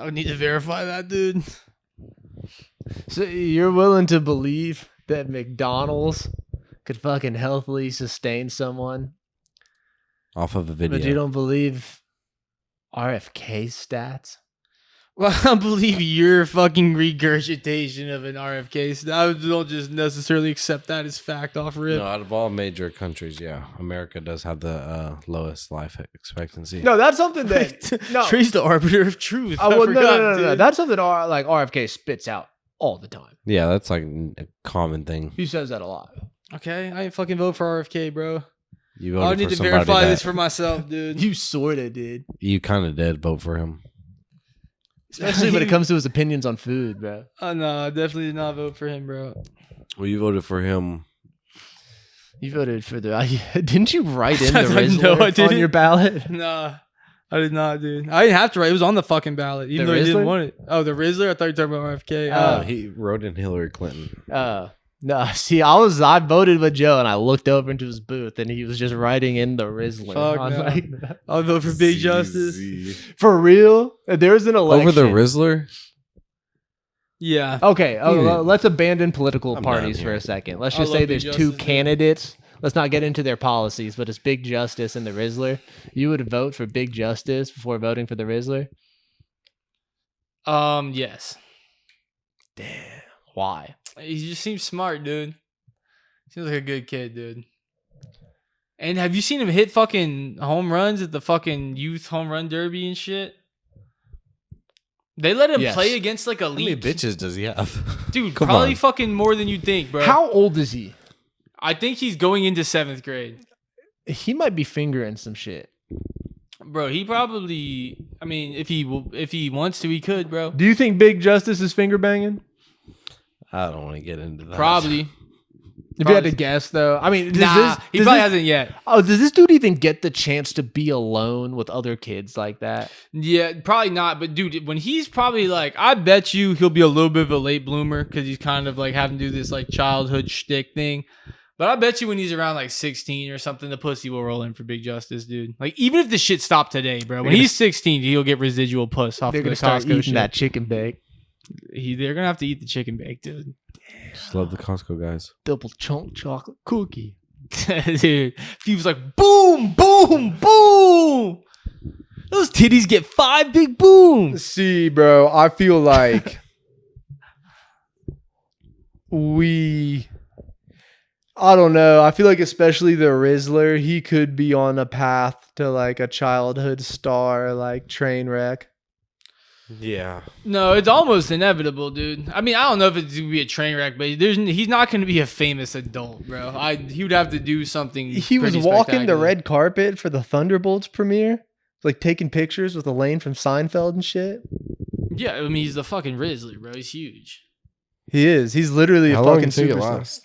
would need to verify that, dude. So you're willing to believe that McDonald's could fucking healthily sustain someone, Off of a video. but you don't believe RFK stats? Well, I don't believe your fucking regurgitation of an RFK. I don't just necessarily accept that as fact off rip. No, out of all major countries, yeah, America does have the lowest life expectancy. No, that's something that no. Trey's the arbiter of truth. Oh, I well, forgot, no. dude. That's something like RFK spits out all the time. Yeah, that's like a common thing. He says that a lot. Okay, I ain't fucking vote for RFK, bro. You I voted need for to somebody verify that this for myself, dude. You sorta did, you kind of did vote for him. especially when it comes to his opinions on food, bro. Oh no, I definitely did not vote for him, bro. Well, you voted for him. You voted for the. Didn't you write in the No, Rizzler I on didn't. your ballot? Nah, I did not, dude. I didn't have to write. It was on the fucking ballot, even The though I Rizzler? didn't want it. Oh, the Rizzler? I thought you were talking about RFK. Oh, he wrote in Hillary Clinton. No, see, I voted with Joe, and I looked over into his booth, and he was just writing in the Rizzler. Fuck on, no. like, I'll vote for Big Justice. for real, there's an election Over the Rizzler? Yeah. Okay, Yeah. let's abandon political I'm parties down for here. a second. Let's I just love say Big there's two Justice, dude. candidates. Let's not get into their policies, but it's Big Justice and the Rizzler. You would vote for Big Justice before voting for the Rizzler? Yes. Damn. Why? He just seems smart, dude. Seems like a good kid, dude. And have you seen him hit fucking home runs at the fucking youth home run derby and shit? They let him Yes. play against like How many elite bitches does he have? dude. Come Probably on. fucking more than you think, bro. How old is he? I think he's going into 7th grade, He might be fingering some shit. bro. He probably. I mean, if he wants to, he could, bro. Do you think Big Justice is finger banging? I don't want to get into that. Probably. If you had to guess, though, I mean, He probably hasn't yet. Oh, does this dude even get the chance to be alone with other kids like that? Yeah, probably not. But dude, when he's probably like, I bet you he'll be a little bit of a late bloomer because he's kind of like having to do this like childhood shtick thing. But I bet you when he's around like 16 or something, the pussy will roll in for Big Justice, dude. Like even if the shit stopped today, bro, when he's 16, he'll get residual puss off They're of the gonna start Costco eating shit. that chicken bake, They're gonna have to eat the chicken bake, dude. Just love the Costco guys. double chunk chocolate cookie. Dude, he was like, boom, boom, boom. Those titties get 5 big booms. See, bro, I feel like I don't know. I feel like especially the Rizzler, he could be on a path to like a childhood star, like train wreck. Yeah. No, it's almost inevitable, dude. I mean, I don't know if it's gonna be a train wreck, but he's not gonna be a famous adult, bro. He would have to do something. He was pretty walking the spectacular. red carpet for the Thunderbolts premiere, like taking pictures with Elaine from Seinfeld and shit. Yeah, I mean, he's the fucking Rizzler, bro. He's huge. He is. He's literally How a long fucking do you think it superstar. lasts?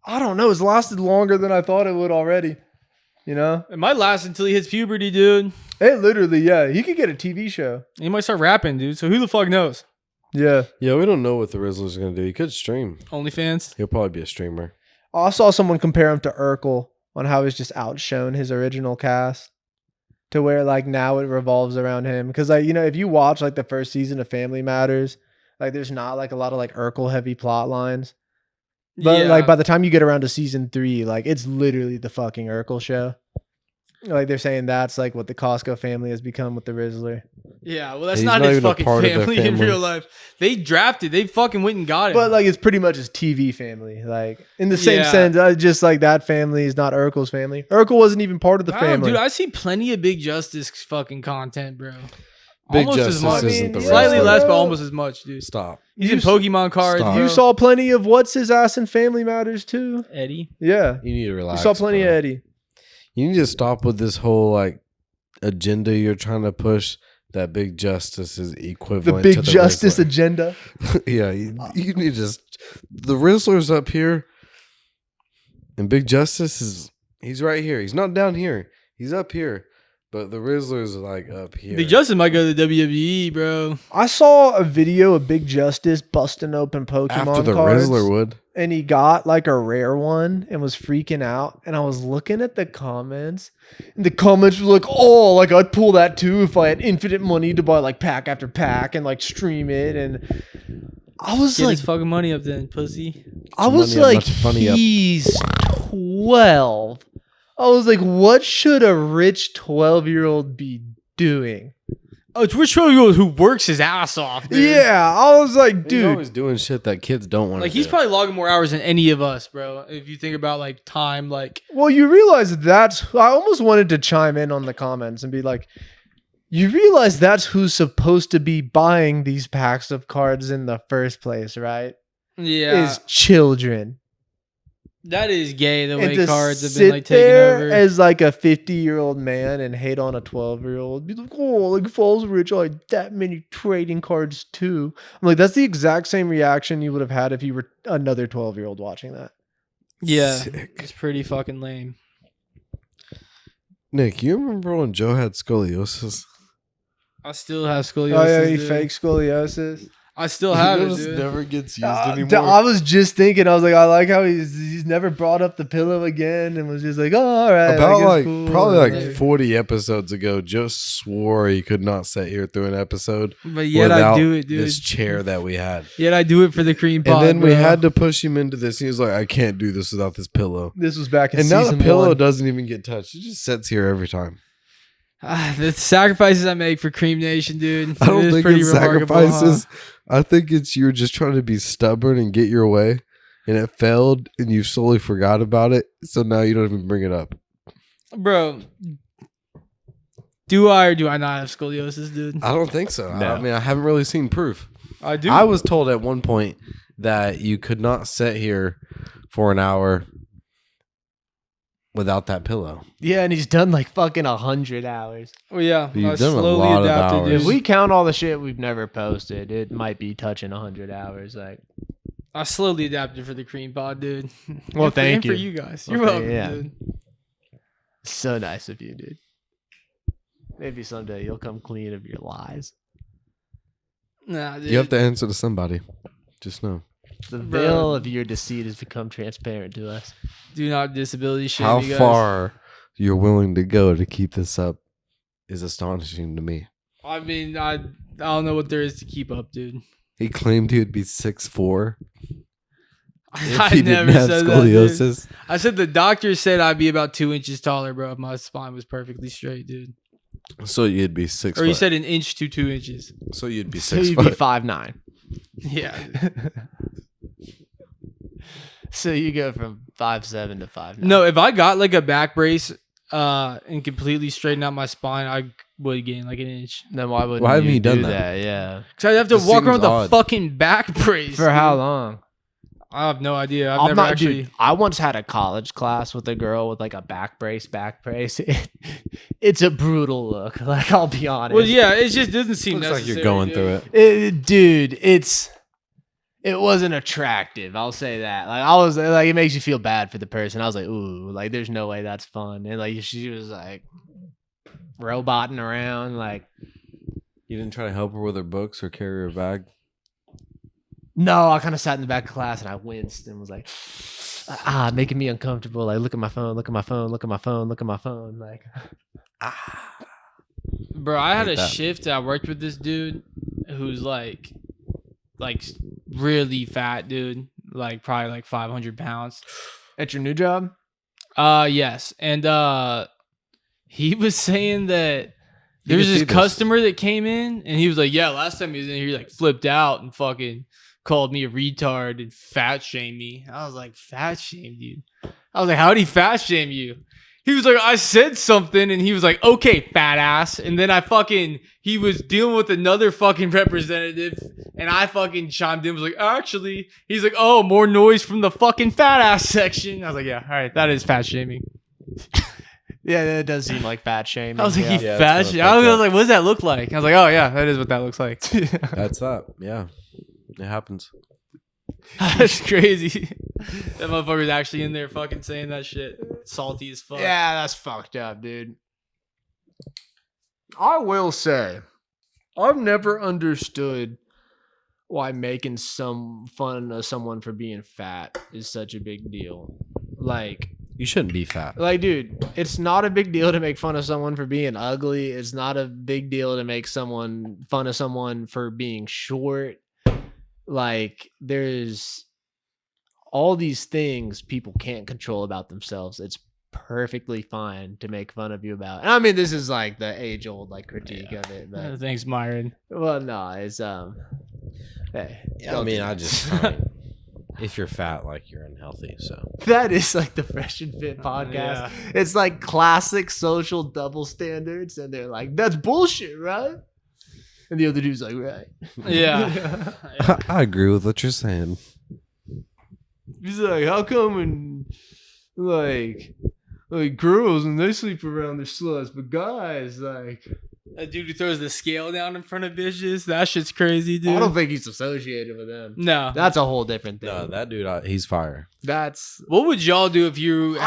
I don't know. It's lasted longer than I thought it would already. You know? It might last until he hits puberty, dude. It literally, yeah. He could get a TV show. He might start rapping, dude. So who the fuck knows? Yeah. Yeah, we don't know what the Rizzler's going to do. He could stream. OnlyFans. He'll probably be a streamer. I saw someone compare him to Urkel on how he's just outshone his original cast to where like now it revolves around him. Because like, you know, if you watch like the first season of Family Matters, like there's not like a lot of like Urkel heavy plot lines. But like by the time you get around to season 3, like it's literally the fucking Urkel show. Like they're saying that's like what the Costco family has become with the Rizzler. yeah, well, that's He's not not his even a fucking part of their family in family. real life. They drafted. They fucking went and got him. But like it's pretty much his TV family. Like in the same Yeah. sense, just like that family is not Urkel's family. Urkel wasn't even part of the I don't know, family. dude, I see plenty of Big Justice fucking content, bro. Big Almost Justice as much. isn't the Slightly Rizzler. less, but almost as much, dude. Stop. He's You in s- Pokemon cards. Stop. bro. You saw plenty of what's his ass in Family Matters too. Eddie. Yeah, You need to you relax. saw plenty bro. of Eddie. You need to stop with this whole like agenda you're trying to push. That Big Justice is The equivalent Big to the Justice Rizzler. agenda. Yeah, you need to just the Rizzler's up here, and Big Justice he's right here. He's not down here. He's up here, but the Rizzler's like up here. Big Justice might go to the WWE, bro. I saw a video of Big Justice busting open Pokemon after the cards, Rizzler would. and he got like a rare one and was freaking out. And I was looking at the comments, and the comments were like, "Oh, like I'd pull that too if I had infinite money to buy like pack after pack and like stream it." And I was Get like, his fucking money up then, pussy. I was money up, like, not funny up. he's 12. I was like, what should a rich 12-year-old be doing? Oh, it's Rich Royo who works his ass off, dude. Yeah, I was like, He's dude. always doing shit that kids don't want to Like do. he's probably logging more hours than any of us, bro. If you think about like time, like Well, you realize that's. I almost wanted to chime in on the comments and be like, you realize that's who's supposed to be buying these packs of cards in the first place, right? yeah, Is children. that is gay the And way to cards have sit been like taken there over. as like a 50-year-old man and hate on a 12-year-old. Be like, oh, like Falls Rich, I like that many trading cards too. I'm like, that's the exact same reaction you would have had if you were another 12-year-old watching that. Yeah, Sick. it's pretty fucking lame. Nick, you remember when Joe had scoliosis? I still have scoliosis. Oh yeah, he dude. fake scoliosis. I still have it, This dude. never gets used I anymore. was just thinking, I was like, I like how he's never brought up the pillow again, and was just like, oh, all right. About it's like cool. probably like Like, 40 episodes ago, Joe swore he could not sit here through an episode But yet I without do it, dude. this chair that we had. Yet I do it for the cream pod. And then we bro. had to push him into this. He was like, I can't do this without this pillow. this was back in And now the season pillow one. doesn't even get touched. It just sits here every time. The sacrifices I make for Cream Nation, dude. I don't it is think pretty it's remarkable, sacrifices. I think it's you're just trying to be stubborn and get your way. And it failed and you slowly forgot about it. So now you don't even bring it up. huh? Bro. Do I or do I not have scoliosis, dude? I don't think so. No. I mean, I haven't really seen proof. I do. I was told at one point that you could not sit here for an hour without that pillow. Yeah, and he's done like fucking 100 hours. Well, yeah. You've I done a slowly lot of adapted, hours. dude. If we count all the shit we've never posted, it might be touching 100 hours. Like, I slowly adapted for the cream pod, dude. Well, And for- thank and for you. you guys. Well, You're welcome, yeah. dude. so nice of you, dude. Maybe someday you'll come clean of your lies. Nah, dude. You have to answer to somebody. Just know. The Bro. veil of your deceit has become transparent to us. Do not disability shame How you guys. far you're willing to go to keep this up is astonishing to me. I mean, I don't know what there is to keep up, dude. He claimed he would be 6'4" if I he never didn't have said that, dude. scoliosis. I said the doctor said I'd be about 2 inches taller, bro, if my spine was perfectly straight, dude. So you'd be 6 Or you foot. said an inch to 2 inches. So you'd be So 6 you'd be foot. 5'9". Yeah. So you go from 5'7" to 5'9". No, if I got like a back brace and completely straighten out my spine, I would gain like an inch. Then why wouldn't Why haven't you you done do that? Yeah. Because I'd have to This walk around seems with odd. a fucking back brace. For how dude. long? I have no idea. I've I'm never not, actually. dude. I once had a college class with a girl with like a back brace. It's a brutal look. Like, I'll be honest. Well, yeah, it just doesn't seem Looks like necessary. you're going dude. through it. Dude, it wasn't attractive. I'll say that. Like, I was like, it makes you feel bad for the person. I was like, ooh, like, there's no way that's fun. And like, she was like roboting around, like. You didn't try to help her with her books or carry her bag? No, I kind of sat in the back of class and I winced and was like, making me uncomfortable. Like, look at my phone, look at my phone, look at my phone, look at my phone. Like, Bro, I had Hate a that. shift. I worked with this dude who's like really fat, dude. Like probably like 500 pounds. at your new job? Yes, and he was saying that You there's can this see this. customer that came in, and he was like, "Yeah, last time he was in here, he like flipped out and fucking called me a retard and fat shamed me." I was like, "Fat shamed you?" I was like, "How'd he fat shame you?" He was like, "I said something," and he was like, "Okay, fat ass." And then he was dealing with another fucking representative, and I fucking chimed in, was like, "Actually," he's like, "Oh, more noise from the fucking fat ass section." I was like, "Yeah, all right, that is fat shaming." Yeah, that does seem like fat shaming. I was like, yeah. "He Yeah, fat it's shame." kinda I was fucked up. like, "What does that look like?" I was like, "Oh yeah, that is what that looks like." That's up. Yeah. It happens. That's crazy. That motherfucker's actually in there fucking saying that shit. Salty as fuck. Yeah, that's fucked up, dude. I will say, I've never understood why making some fun of someone for being fat is such a big deal. Like, You shouldn't be fat. dude, it's not a big deal to make fun of someone for being ugly. It's not a big deal to make fun of someone for being short. Like, there's all these things people can't control about themselves. It's perfectly fine to make fun of you about. And I mean, this is like the age-old like critique of it, but Thanks, Myron. well, no, it's hey, Yeah, I don't mean, do I that. just if you're fat, like you're unhealthy. So That is like the Fresh and Fit podcast. Yeah. It's like classic social double standards, and they're like, "That's bullshit, right?" And the other dude's like, "Right." Yeah. I agree with what you're saying. He's like, "How come when like girls and they sleep around their sluts, but guys like." That dude who throws the scale down in front of bitches, that shit's crazy, dude. I don't think he's associated with them. No. That's a whole different thing. No, that dude, he's fire. That's What would y'all do if you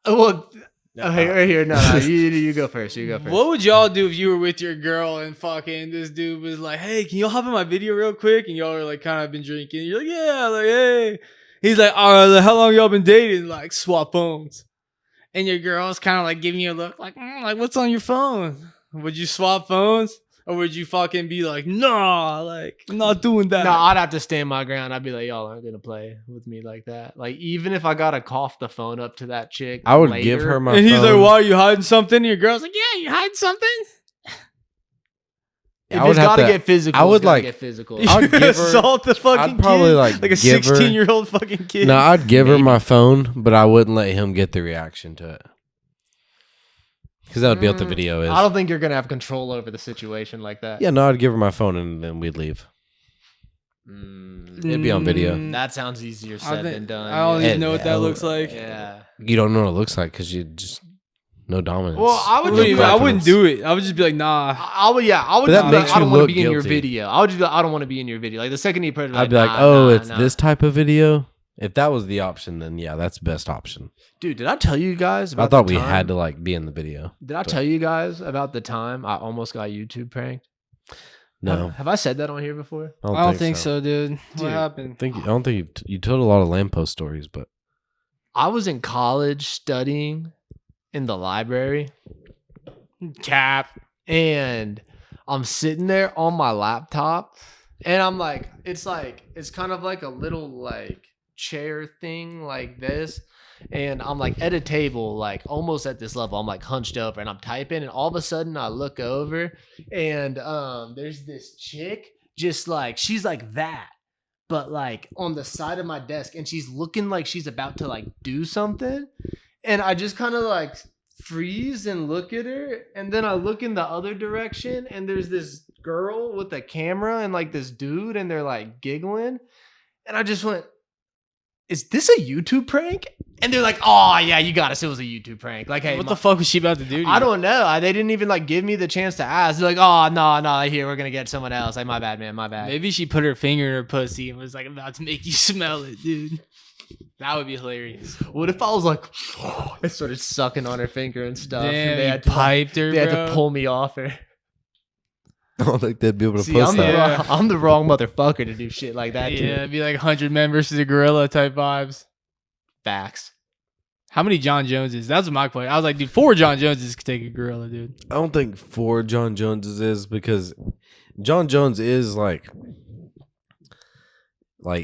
well, Oh, here. No. You go first. You go first. What would y'all do if you were with your girl and fucking this dude was like, "Hey, can y'all hop in my video real quick?" And y'all are like, kind of been drinking. You're like, "Yeah," like, "Hey." He's like, "All right, how long y'all been dating?" Like, swap phones. And your girl's kind of like giving you a look, like, "What's on your phone?" Would you swap phones, or would you fucking be like, "Nah, like, I'm not doing that"? No, I'd have to stand my ground. I'd be like, y'all aren't gonna play with me like that. Like, even if I gotta cough the phone up to that chick, I would later, give her my And he's phone. like, "Why are you hiding something?" And your girl's like, "Yeah, you hiding something." If I would it's have gotta to- get physical, I would it's gotta like- get physical. You I would give her- assault the fucking I'd probably, kid, like, like a give her- 16-year-old fucking kid. No, I'd give her Maybe. my phone, but I wouldn't let him get the reaction to it. Because that would be what the video is. I don't think you're gonna have control over the situation like that. Yeah, no, I'd give her my phone and then we'd leave. It'd be on video. That sounds easier said than done. I don't yeah. even know what that looks like. Yeah. You don't know what it looks like because you just no dominance. Well, I would What do you do mean? I that. wouldn't do it. I would just be like, "Nah." I would, yeah, I would But just that be like, makes I don't you want to look be in your guilty. video. I would just be like, I don't want to be in your video. Like the second you put it, I'd be like, nah, oh, nah, it's nah. this type of video. If that was the option, then yeah, that's the best option. Dude, did I tell you guys about I thought the we time- had to like be in the video. Did I tell you guys about the time I almost got YouTube pranked? No, Have I said that on here before? I don't think so, dude. What Dude. happened? I don't think you told a lot of lamppost stories, but I was in college studying in the library, Cap. and I'm sitting there on my laptop, and I'm like, it's kind of like a little like chair thing like this, and I'm like at a table, like almost at this level. I'm like hunched over and I'm typing, and all of a sudden I look over, and there's this chick, just like she's like that, but like on the side of my desk, and she's looking like she's about to like do something, and I just kind of like freeze and look at her, and then I look in the other direction, and there's this girl with a camera and like this dude, and they're like giggling, and I just went, is this a YouTube prank? And they're like, oh yeah, you got us, it was a YouTube prank. Like, hey, What the fuck was she about to do to you? I don't know. They didn't even like give me the chance to ask. They're like, oh no, here, we're gonna get someone else. Like, my bad, man, my bad. Maybe she put her finger in her pussy and was like about to make you smell it, dude. That would be hilarious. What if I was like, I started sucking on her finger and stuff, and Damn, they you had to, piped her, they had bro. to pull me off her. I don't think they'd be able to See, post I'm that. Yeah. I'm the wrong motherfucker to do shit like that. Yeah, Too. it'd be like 100 Men versus a Gorilla type vibes. Facts. How many John Joneses? That's my question. I was like, dude, 4 John Joneses could take a gorilla, dude. I don't think 4 John Joneses is because John Jones is like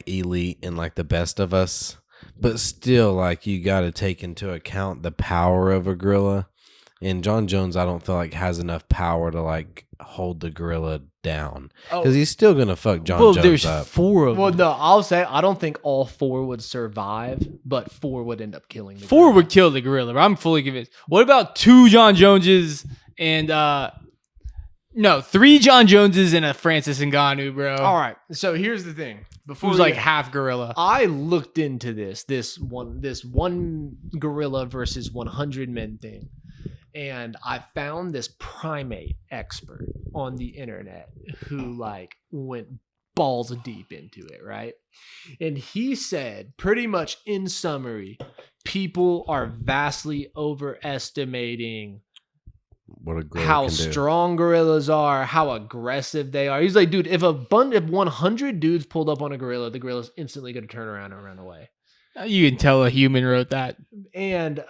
elite and like the best of us, but still like you got to take into account the power of a gorilla. And John Jones, I don't feel like has enough power to like hold the gorilla down because he's still gonna fuck John Well, Jones there's up. 4 of them. Well, no, I'll say I don't think all 4 would survive, but 4 would end up killing. The 4 gorilla. would kill the gorilla. I'm fully convinced. What about 2 John Joneses and no, 3 John Joneses and a Francis Ngannou, bro? All right. So here's the thing. Before Who's we like get- half gorilla. I looked into this one gorilla versus 100 men thing, and I found this primate expert on the internet who like went balls deep into it, right? And he said pretty much in summary, people are vastly overestimating What a gorilla how can do. strong gorillas are, how aggressive they are. He's like, dude, if 100 dudes pulled up on a gorilla, the gorilla's instantly going to turn around and run away. You can tell a human wrote that. And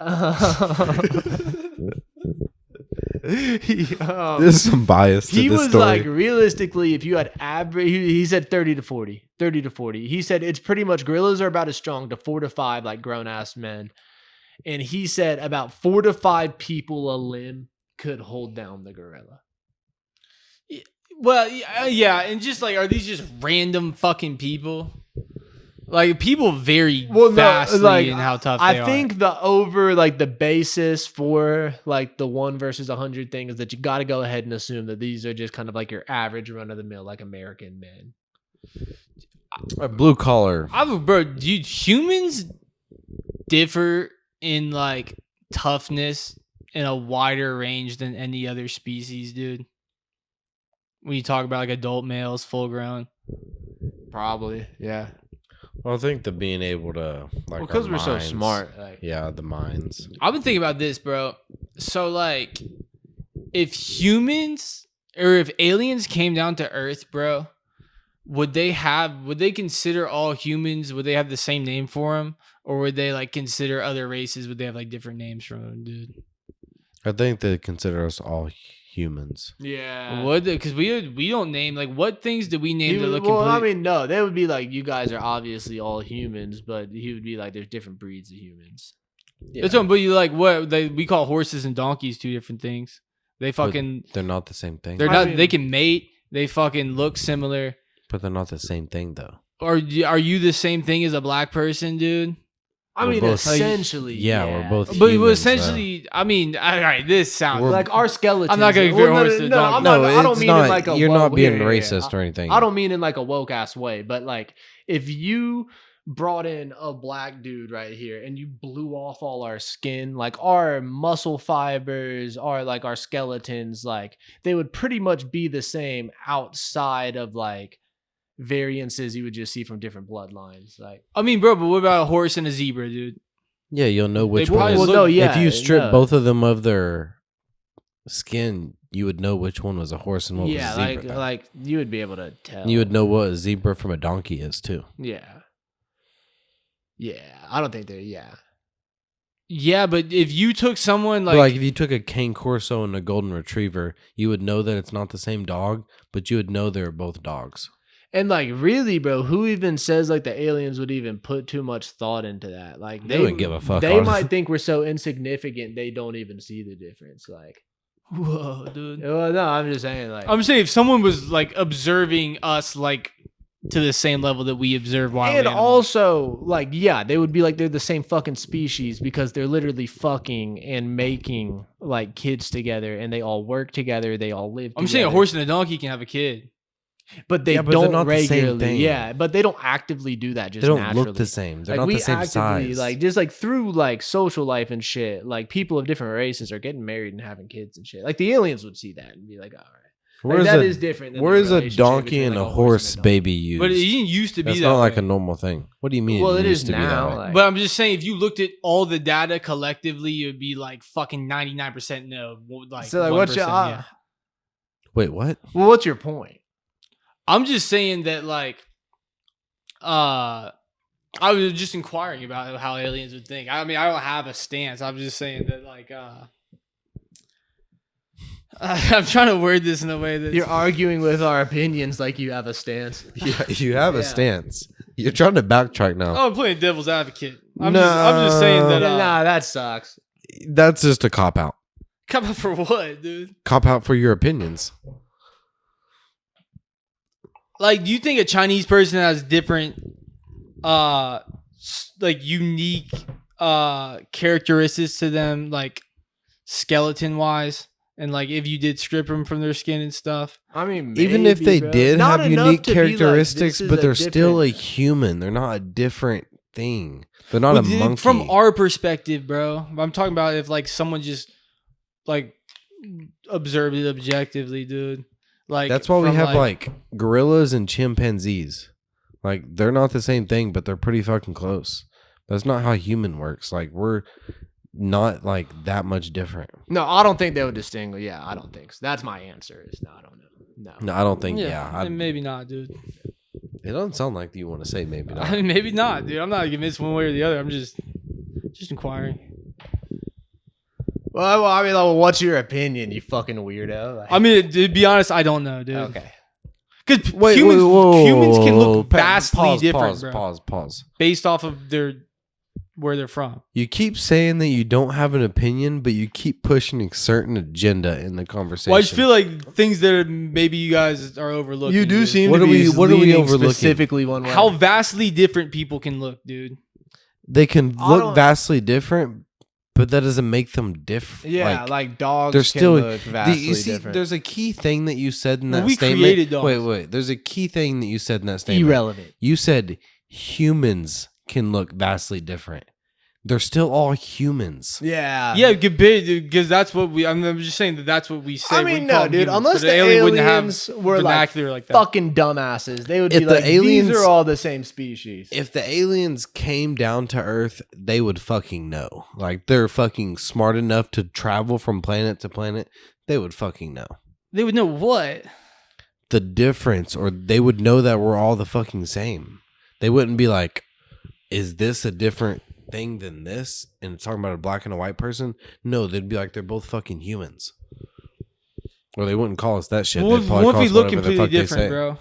There's some bias to he this was story. like, realistically, if you had average, he said 30 to 40. He said it's pretty much gorillas are about as strong to 4 to 5 like grown ass men. And he said about 4 to 5 people a limb could hold down the gorilla. Well, yeah, and just like, are these just random fucking people? Like, people vary vastly in how tough they are. I think the basis for like the 1 versus 100 thing is that you got to go ahead and assume that these are just kind of like your average run of the mill, like American men. A blue collar. Bro, dude, humans differ in like toughness in a wider range than any other species, dude. When you talk about like adult males, full grown. Probably, yeah. Well, I think the being able to like because our we're so minds- smart. Like, Yeah, the minds. I've been thinking about this, bro. So like, if humans or if aliens came down to Earth, bro, would they consider all humans? Would they have the same name for them, or would they like consider other races? Would they have like different names for them, dude? I think they consider us all humans. yeah. Would because we don't name like what things do we name that look well, I complete? mean, no, they would be like, you guys are obviously all humans, but he would be like, there's different breeds of humans. That's what, but you like what we call horses and donkeys two different things. They fucking They're not the same thing. they're I not. mean- They can mate. They fucking look similar. But they're not the same thing, though. Or are you the same thing as a black person, dude? I We're mean, both- essentially, Yeah, we're both But humans, essentially, I mean, all right, this sounds We're- like our skeletons. I'm not gonna compare horse to donkey. I'm not, No, I don't it's mean not. in like a You're woke, not being yeah. racist or anything. I don't mean in like a woke ass way, but like if you brought in a black dude right here and you blew off all our skin, like our muscle fibers, our skeletons, like they would pretty much be the same outside of like variances you would just see from different bloodlines. Like, I mean, bro, but what about a horse and a zebra, dude? Yeah, you'll know which They one. probably Is, look- well, no, yeah, if you strip no. both of them of their skin, you would know which one was a horse and what yeah, was a zebra. like you would be able to tell. You would know what a zebra from a donkey is too. Yeah. Yeah, I don't think they're. Yeah, Yeah, but if you took someone But, like, like if you took a cane corso and a golden retriever, you would know that it's not the same dog, but you would know they're both dogs. and like really, bro, who even says like the aliens would even put too much thought into that? Like They wouldn't give a fuck, They honestly. might think we're so insignificant they don't even see the difference. Like, whoa, dude. well, no, I'm just saying like. I'm saying if someone was like observing us like to the same level that we observe wild and animals. also, like, yeah, they would be like they're the same fucking species because they're literally fucking and making like kids together, and they all work together, they all live. I'm saying a together. horse and a donkey can have a kid. But they Yeah, but they're don't not the same regularly. thing. Yeah, but they don't actively do that. Just They don't naturally. look the same. They're Like not we the same actively, size. like just like through like social life and shit. Like people of different races are getting married and having kids and shit. Like the aliens would see that and be like, all right, like, where's that a is different. Than the where's a relationship donkey between, and like, a horse and a baby used? But it didn't used to be That's that not like way. a normal thing. What do you mean? Well, it used is to be that now, way? like- But I'm just saying, if you looked at all the data collectively, it would be like fucking 99% no. Like So like, what's 1% your? yeah. Wait, what? Well, what's your point? I'm just saying that like, I was just inquiring about how aliens would think. I mean, I don't have a stance. I'm just saying that like, I'm trying to word this in a way that You're arguing with our opinions like you have a stance. Yeah, you have Yeah. a stance. You're trying to backtrack now. Oh, I'm playing devil's advocate. I'm just saying that. Nah, that sucks. That's just a cop out. Come up for what, dude? Cop out for your opinions. Like, do you think a Chinese person has different, like unique, characteristics to them, like skeleton wise, and like if you did strip them from their skin and stuff? I mean, Even if maybe, they bro. did Not have enough unique to be like, characteristics, this is but a they're still a different- human. They're not a different thing. They're not Well, a dude, monkey. From our perspective, bro, I'm talking about if like someone just like observed it objectively, dude. Like That's why we from, have like gorillas and chimpanzees. Like they're not the same thing, but they're pretty fucking close. That's not how human works. Like we're not like that much different. No, I don't think they would distinguish. Yeah, I don't think so. That's my answer. Is no, I don't know. No. No, I don't think. Yeah, maybe not, dude. it doesn't sound like you want to say maybe not. I mean, maybe not, dude. I'm not convinced one way or the other. I'm just inquiring. Well, I mean, like, what's your opinion, you fucking weirdo? Like, I mean, to be honest, I don't know, dude. okay. Because Wait, humans, whoa, humans can whoa, look vastly pause, different, bro, Pause. based off of where they're from. You keep saying that you don't have an opinion, but you keep pushing a certain agenda in the conversation. Well, I just feel like things that maybe you guys are overlooking. You do dude. seem What to are be we- what are we leaning overlooking? specifically one way. How vastly different people can look, dude. they can I look don't- vastly different, but that doesn't make them different. Yeah, like dogs. they're can still look vastly you see. different. There's a key thing that you said in that Well, we statement. created dogs. Wait. There's a key thing that you said in that statement. irrelevant. You said humans can look vastly different. They're still all humans. Yeah. Yeah, because that's what we. I'm just saying that's what we say. I when mean, we call no, them dude. humans, Unless but the an alien wouldn't have aliens were like vernacular like that. fucking dumbasses, they would If be the like, aliens- these are all the same species. If the aliens came down to Earth, they would fucking know. Like, they're fucking smart enough to travel from planet to planet. They would fucking know They would know what. the difference, or they would know that we're all the fucking same. They wouldn't be like, is this a different thing than this? And it's talking about a black and a white person? No, they'd be like, they're both fucking humans. Or they wouldn't call us that shit. What They'd if, probably what if call we us look whatever the completely fuck they different, say. bro?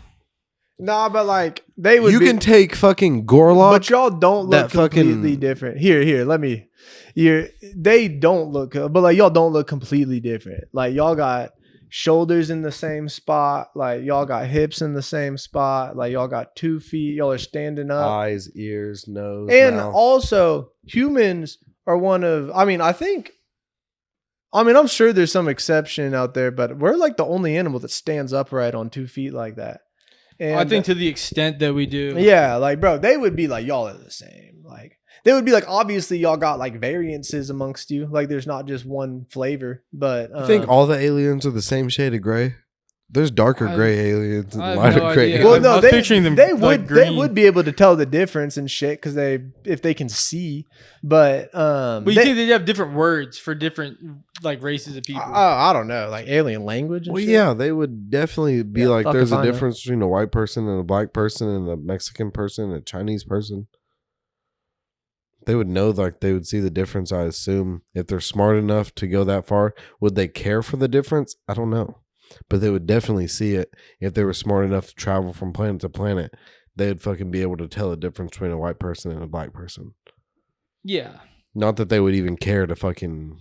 Nah, but like they would. You be, can take fucking Gorlock. but y'all don't look that fucking- completely different. Here, let me. They don't look, but like y'all don't look completely different. Like y'all got shoulders in the same spot. Like y'all got hips in the same spot. Like y'all got 2 feet. Y'all are standing up. Eyes, ears, nose, And mouth. also, humans are one of. I'm sure there's some exception out there, but we're like the only animal that stands upright on 2 feet like that. And I think to the extent that we do. yeah, like bro, they would be like y'all are the same. Like they would be like obviously y'all got like variances amongst you. Like there's not just one flavor, but I think all the aliens are the same shade of gray. There's darker I- gray aliens and I have lighter no gray. idea. well, aliens. no, I was they picturing them they like would green. be able to tell the difference and shit because if they can see, but But you think they'd have different words for different like races of people? I don't know, like alien language. And Well, shit? yeah, they would definitely be Yeah, like, fuck there's if a I know. difference between a white person and a black person and a Mexican person and a Chinese person. They would know, like, they would see the difference, I assume. If they're smart enough to go that far, would they care for the difference? I don't know. But they would definitely see it. If they were smart enough to travel from planet to planet, they would fucking be able to tell the difference between a white person and a black person. Yeah. Not that they would even care to fucking...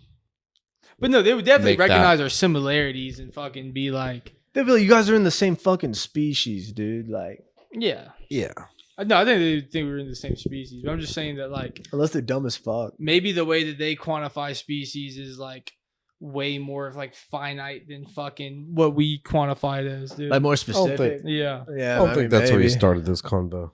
But no, they would definitely Make that- recognize our similarities and fucking be like, They'd be like, you guys are in the same fucking species, dude. Like, yeah. Yeah. No, I think they think we're in the same species. But I'm just saying that like unless they're dumb as fuck. maybe the way that they quantify species is like way more like finite than fucking what we quantify it as, dude. Like more think- specific. Yeah. Yeah, I don't think that's where you maybe. started this convo.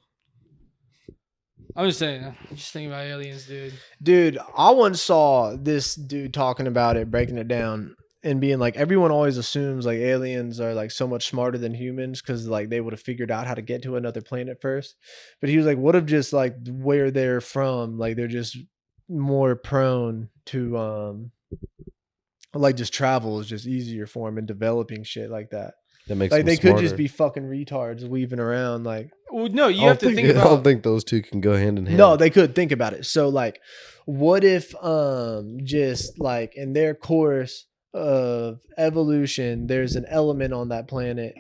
I'm just saying. I'm just thinking about aliens, dude. Dude, I once saw this dude talking about it, breaking it down, and being like, everyone always assumes like aliens are like so much smarter than humans because like they would have figured out how to get to another planet first. But he was like, what if just like where they're from, like they're just more prone to like just travel is just easier for them in developing shit like that. That makes Like them they could just smarter. be fucking retards weaving around like. Well, no, you I have to don't think I about. don't think those two can go hand in hand. No, they could think about it. So like, what if just like in their course of evolution, there's an element on that planet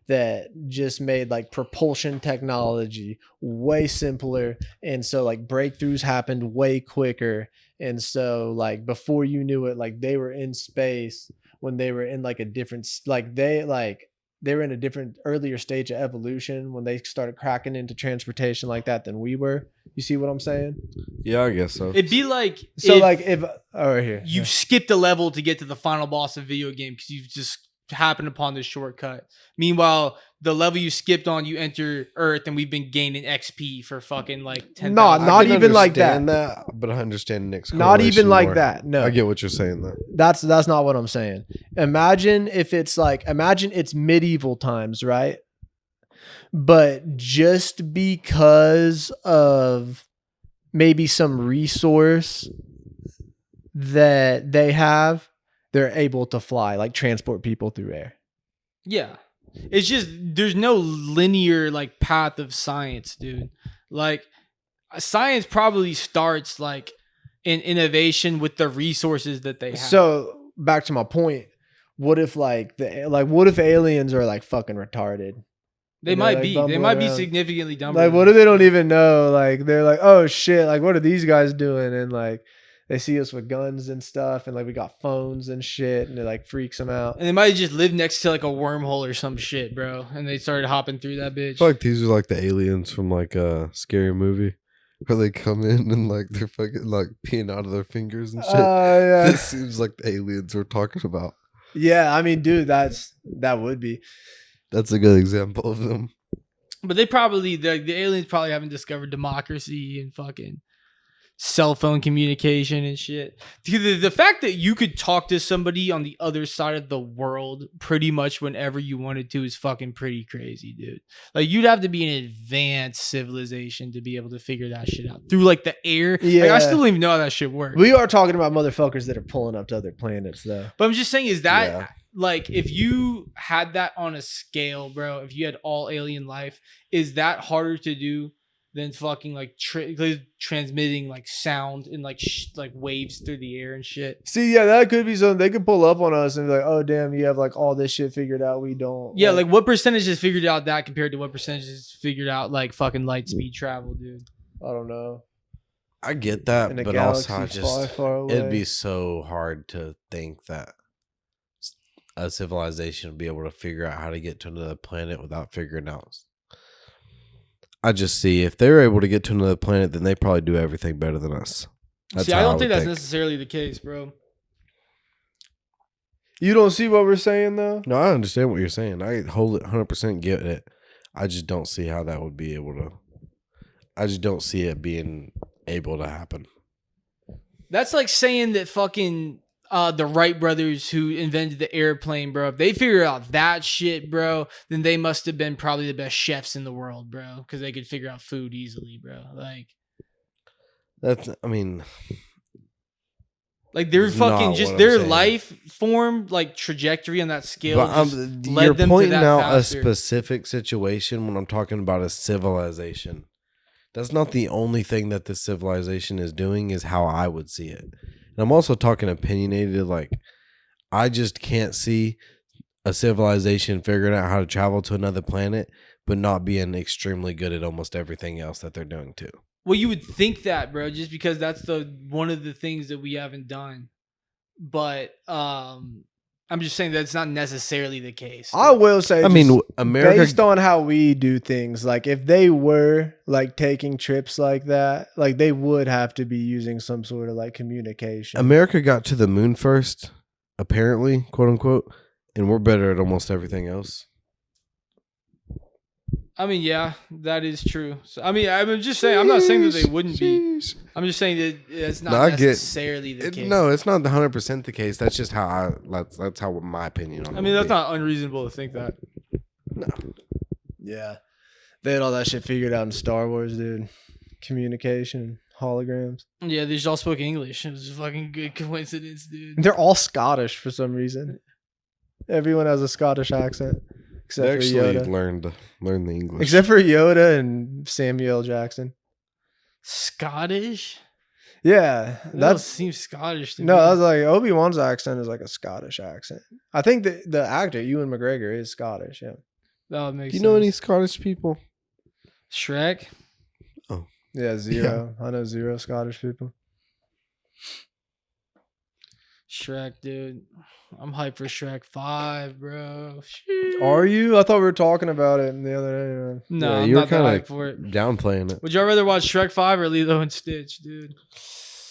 that just made like propulsion technology way simpler, and so like breakthroughs happened way quicker, and so like before you knew it, like they were in space when they were in like a different they were in a different earlier stage of evolution when they started cracking into transportation like that than we were. You see what I'm saying? Yeah, I guess so. It'd be like So if like if right here you skipped a level to get to the final boss of a video game because you've just happened upon this shortcut. Meanwhile, the level you skipped on, you enter Earth, and we've been gaining XP for fucking like 10. No, I not can even like understand that, but I understand Nick's not even correlation like more. that. No, I get what you're saying though. that's not what I'm saying. Imagine it's medieval times, right? But just because of maybe some resource that they have, they're able to fly, like transport people through air. Yeah. It's just there's no linear like path of science, dude. Like science probably starts like in innovation with the resources that they have. So back to my point, what if what if aliens are like fucking retarded? they and might they're, like, be. They bumbling might be around. significantly dumber. Like, than what if us. they don't even know? Like, they're like, oh shit, like, what are these guys doing? And like, they see us with guns and stuff, and like, we got phones and shit, and it like freaks them out. And they might just live next to like a wormhole or some shit, bro. And they started hopping through that bitch. I feel like these are like the aliens from like a scary movie where they come in and like they're fucking like peeing out of their fingers and shit. Yeah. This seems like the aliens we're talking about. Yeah, I mean, dude, that would be. That's a good example of them. But they probably the aliens probably haven't discovered democracy and fucking cell phone communication and shit. Dude, the fact that you could talk to somebody on the other side of the world pretty much whenever you wanted to is fucking pretty crazy, dude. Like you'd have to be an advanced civilization to be able to figure that shit out through like the air. Like, I Yeah. still don't even know how that shit works. We are talking about motherfuckers that are pulling up to other planets, though. But I'm just saying, is that Yeah. like if you had that on a scale, bro? If you had all alien life, is that harder to do than fucking like transmitting like sound and like like waves through the air and shit? See, yeah, that could be something. They could pull up on us and be like, "Oh, damn, you have like all this shit figured out. We don't." Yeah, like what percentage has figured out that compared to what percentage has figured out like fucking light speed travel, dude? I don't know. I get that, In a but galaxy also I far, just far away. it'd be so hard to think that a civilization would be able to figure out how to get to another planet without figuring out. I just see if they're able to get to another planet, then they probably do everything better than us. See, how I don't would think that's necessarily the case, bro. You don't see what we're saying, though. No, I understand what you're saying. I hold it 100% get it. I just don't see how that would be able to. I just don't see it being able to happen. That's like saying that fucking the Wright brothers who invented the airplane, bro, if they figure out that shit, bro, then they must have been probably the best chefs in the world, bro, because they could figure out food easily, bro. That's, I mean, Like their It's fucking not just what I'm their saying. life form, like trajectory on that scale. but just led you're them to pointing that out faster. a specific situation when I'm talking about a civilization. That's not the only thing that this civilization is doing, is how I would see it. And I'm also talking opinionated, like I just can't see a civilization figuring out how to travel to another planet, but not being extremely good at almost everything else that they're doing too. Well, you would think that, bro, just because that's the one of the things that we haven't done. But I'm just saying that's not necessarily the case. I will say, I mean, just America. based on how we do things, like if they were like taking trips like that, like they would have to be using some sort of like communication. America got to the moon first, apparently, quote unquote, and we're better at almost everything else. I mean, yeah, that is true. So, I mean, I'm just saying. I'm not saying that they wouldn't be. Sheesh. I'm just saying that it's not No, I get- necessarily the case. No, it's not 100% the case. That's just how that's how my opinion on it. I mean, would that's be. not unreasonable to think that. Yeah, they had all that shit figured out in Star Wars, dude. Communication, holograms. Yeah, they just all spoke English. It was a fucking good coincidence, dude. They're all Scottish for some reason. Everyone has a Scottish accent They except for actually Yoda. learned the English. Except for Yoda and Samuel L. Jackson. Scottish? Yeah, That that's seems Scottish to no. me. I was like Obi-Wan's accent is like a Scottish accent. I think the actor Ewan McGregor is Scottish. Yeah, That would make Do you sense. know any Scottish people? Shrek? yeah, zero. I know zero Scottish people. Shrek, dude. I'm hyped for Shrek 5, bro. Are you? I thought we were talking about it the other day. Man. No, Yeah, I'm you were not that kinda hyped for it. Downplaying it. Would y'all rather watch Shrek 5 or Lilo and Stitch, dude?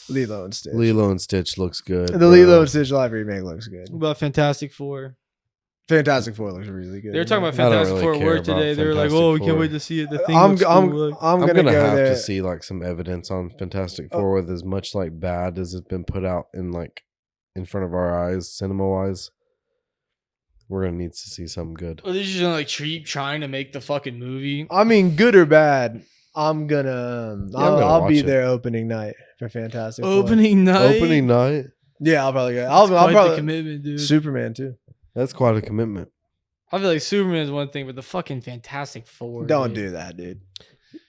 Lilo and Stitch. Lilo and Stitch looks good. The bro. Lilo and Stitch live remake looks good. What about Fantastic Four? Fantastic Four looks really good. They were talking about I don't Fantastic really Four at care work about today. They were like, Fantastic "Oh, we can't Four. wait to see it." The thing I'm looks cool. I'm I'm gonna gonna go have there. to see like some evidence on Fantastic Four with as much like bad as it's been put out in like in front of our eyes, cinema wise. We're gonna need to see something good. Well, they're just gonna like keep trying to make the fucking movie. I mean, good or bad, I'm gonna. Yeah, I'm gonna I'll be watch it. there opening night for Fantastic Four. Opening night. Opening night. Yeah, I'll probably go. That's I'll quite the probably commitment, dude. Superman too. That's quite a commitment. I feel like Superman is one thing, but the fucking Fantastic Four. Don't dude. do that, dude.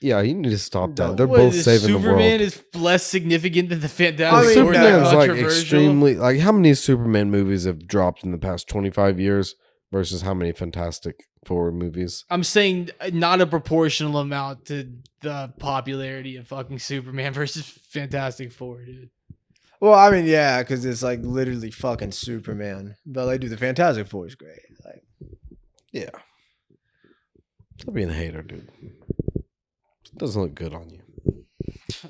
Yeah, you need to stop Don't- that. They're What both is saving Superman the world. is less significant than the Fantastic I mean, Four. Is that Superman's like controversial? extremely like how many Superman movies have dropped in the past 25 years versus how many Fantastic Four movies? I'm saying not a proportional amount to the popularity of fucking Superman versus Fantastic Four, dude. Well, I mean, yeah, because it's like literally fucking Superman. But like, dude, the Fantastic Four is great. Like, Yeah. Stop being a hater, dude. It doesn't look good on you.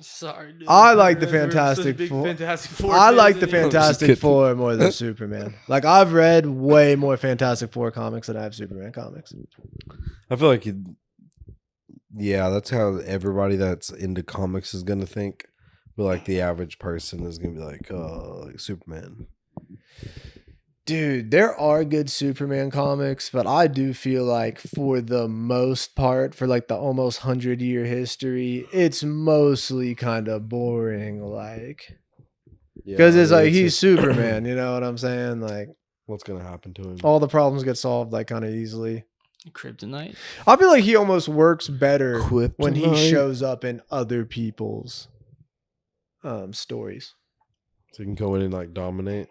Sorry, dude. I like the We're such Fantastic big Four. Fantastic Four I fans like the in here. just Fantastic kidding. Four more than Superman. Like, I've read way more Fantastic Four comics than I have Superman comics. I feel like yeah, that's how everybody that's into comics is gonna think. But like the average person is gonna be like, oh, like Superman. Dude, there are good Superman comics, but I do feel like for the most part, for like the almost 100-year history, it's mostly kind of boring. Like, because it's like he's Superman, you know what I'm saying? Like, what's gonna happen to him? all the problems get solved like kind of easily. Kryptonite. I feel like he almost works better when he Kryptonite? shows up in other people's stories. So he can go in and like dominate.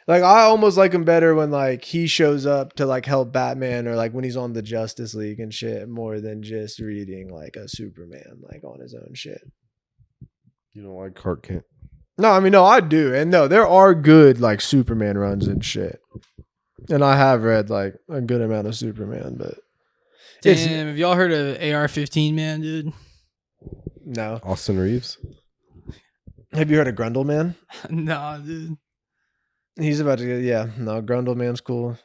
Like, I almost like him better when like he shows up to like help Batman, or like when he's on the Justice League and shit, more than just reading like a Superman like on his own shit. You don't like Clark Kent. No, I mean, no, I do. And no, there are good like Superman runs and shit. And I have read like a good amount of Superman, but it's Damn, have y'all heard of AR-15, man, dude? no. Austin Reeves. Have you heard of Grundle Man? Nah, dude. He's about to get, yeah, no, Grundle Man's cool.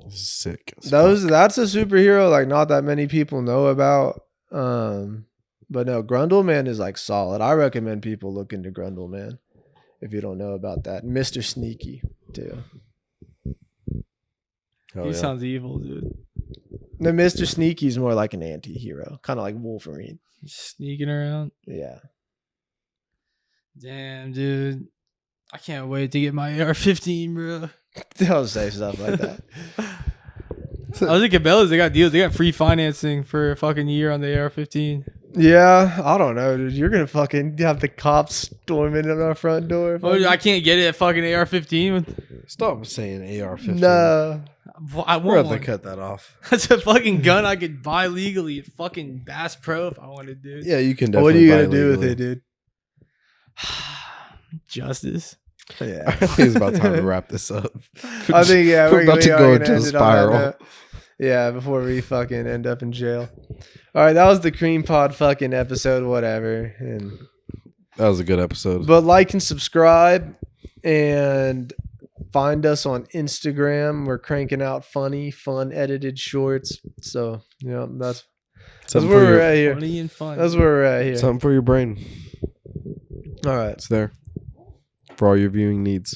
This is sick. as That's a superhero like not that many people know about. But no, Grundle Man is like solid. I recommend people look into Grundle Man if you don't know about that. Mr. Sneaky too. Hell He yeah. sounds evil, dude. No, Mr. Sneaky's more like an anti-hero, kind of like Wolverine. Sneaking around. Yeah. Damn, dude. I can't wait to get my AR-15, bro. Don't say stuff like that. I was at Cabela's. They got deals. They got free financing for a fucking year on the AR-15. Yeah, I don't know, dude. You're gonna fucking have the cops storming at our front door. Oh, I can't get it at fucking AR-15. Stop saying AR-15. No. I We're want gonna one. cut that off. That's a fucking gun I could buy legally at fucking Bass Pro if I wanted, dude. Yeah, you can. What are Definitely you gonna buy do with legally. it, dude? Justice. I Yeah. think it's about time to wrap this up. I think, yeah, we're about to are go gonna into a end it on that spiral. note. Yeah, before we fucking end up in jail. All right, that was the Cream Pod fucking episode, whatever. And That was a good episode. but like and subscribe and find us on Instagram. We're cranking out fun edited shorts. So, yeah, that's Something where for we're your, at here. Funny and fun. That's where we're at here. something for your brain. All right. It's there for all your viewing needs.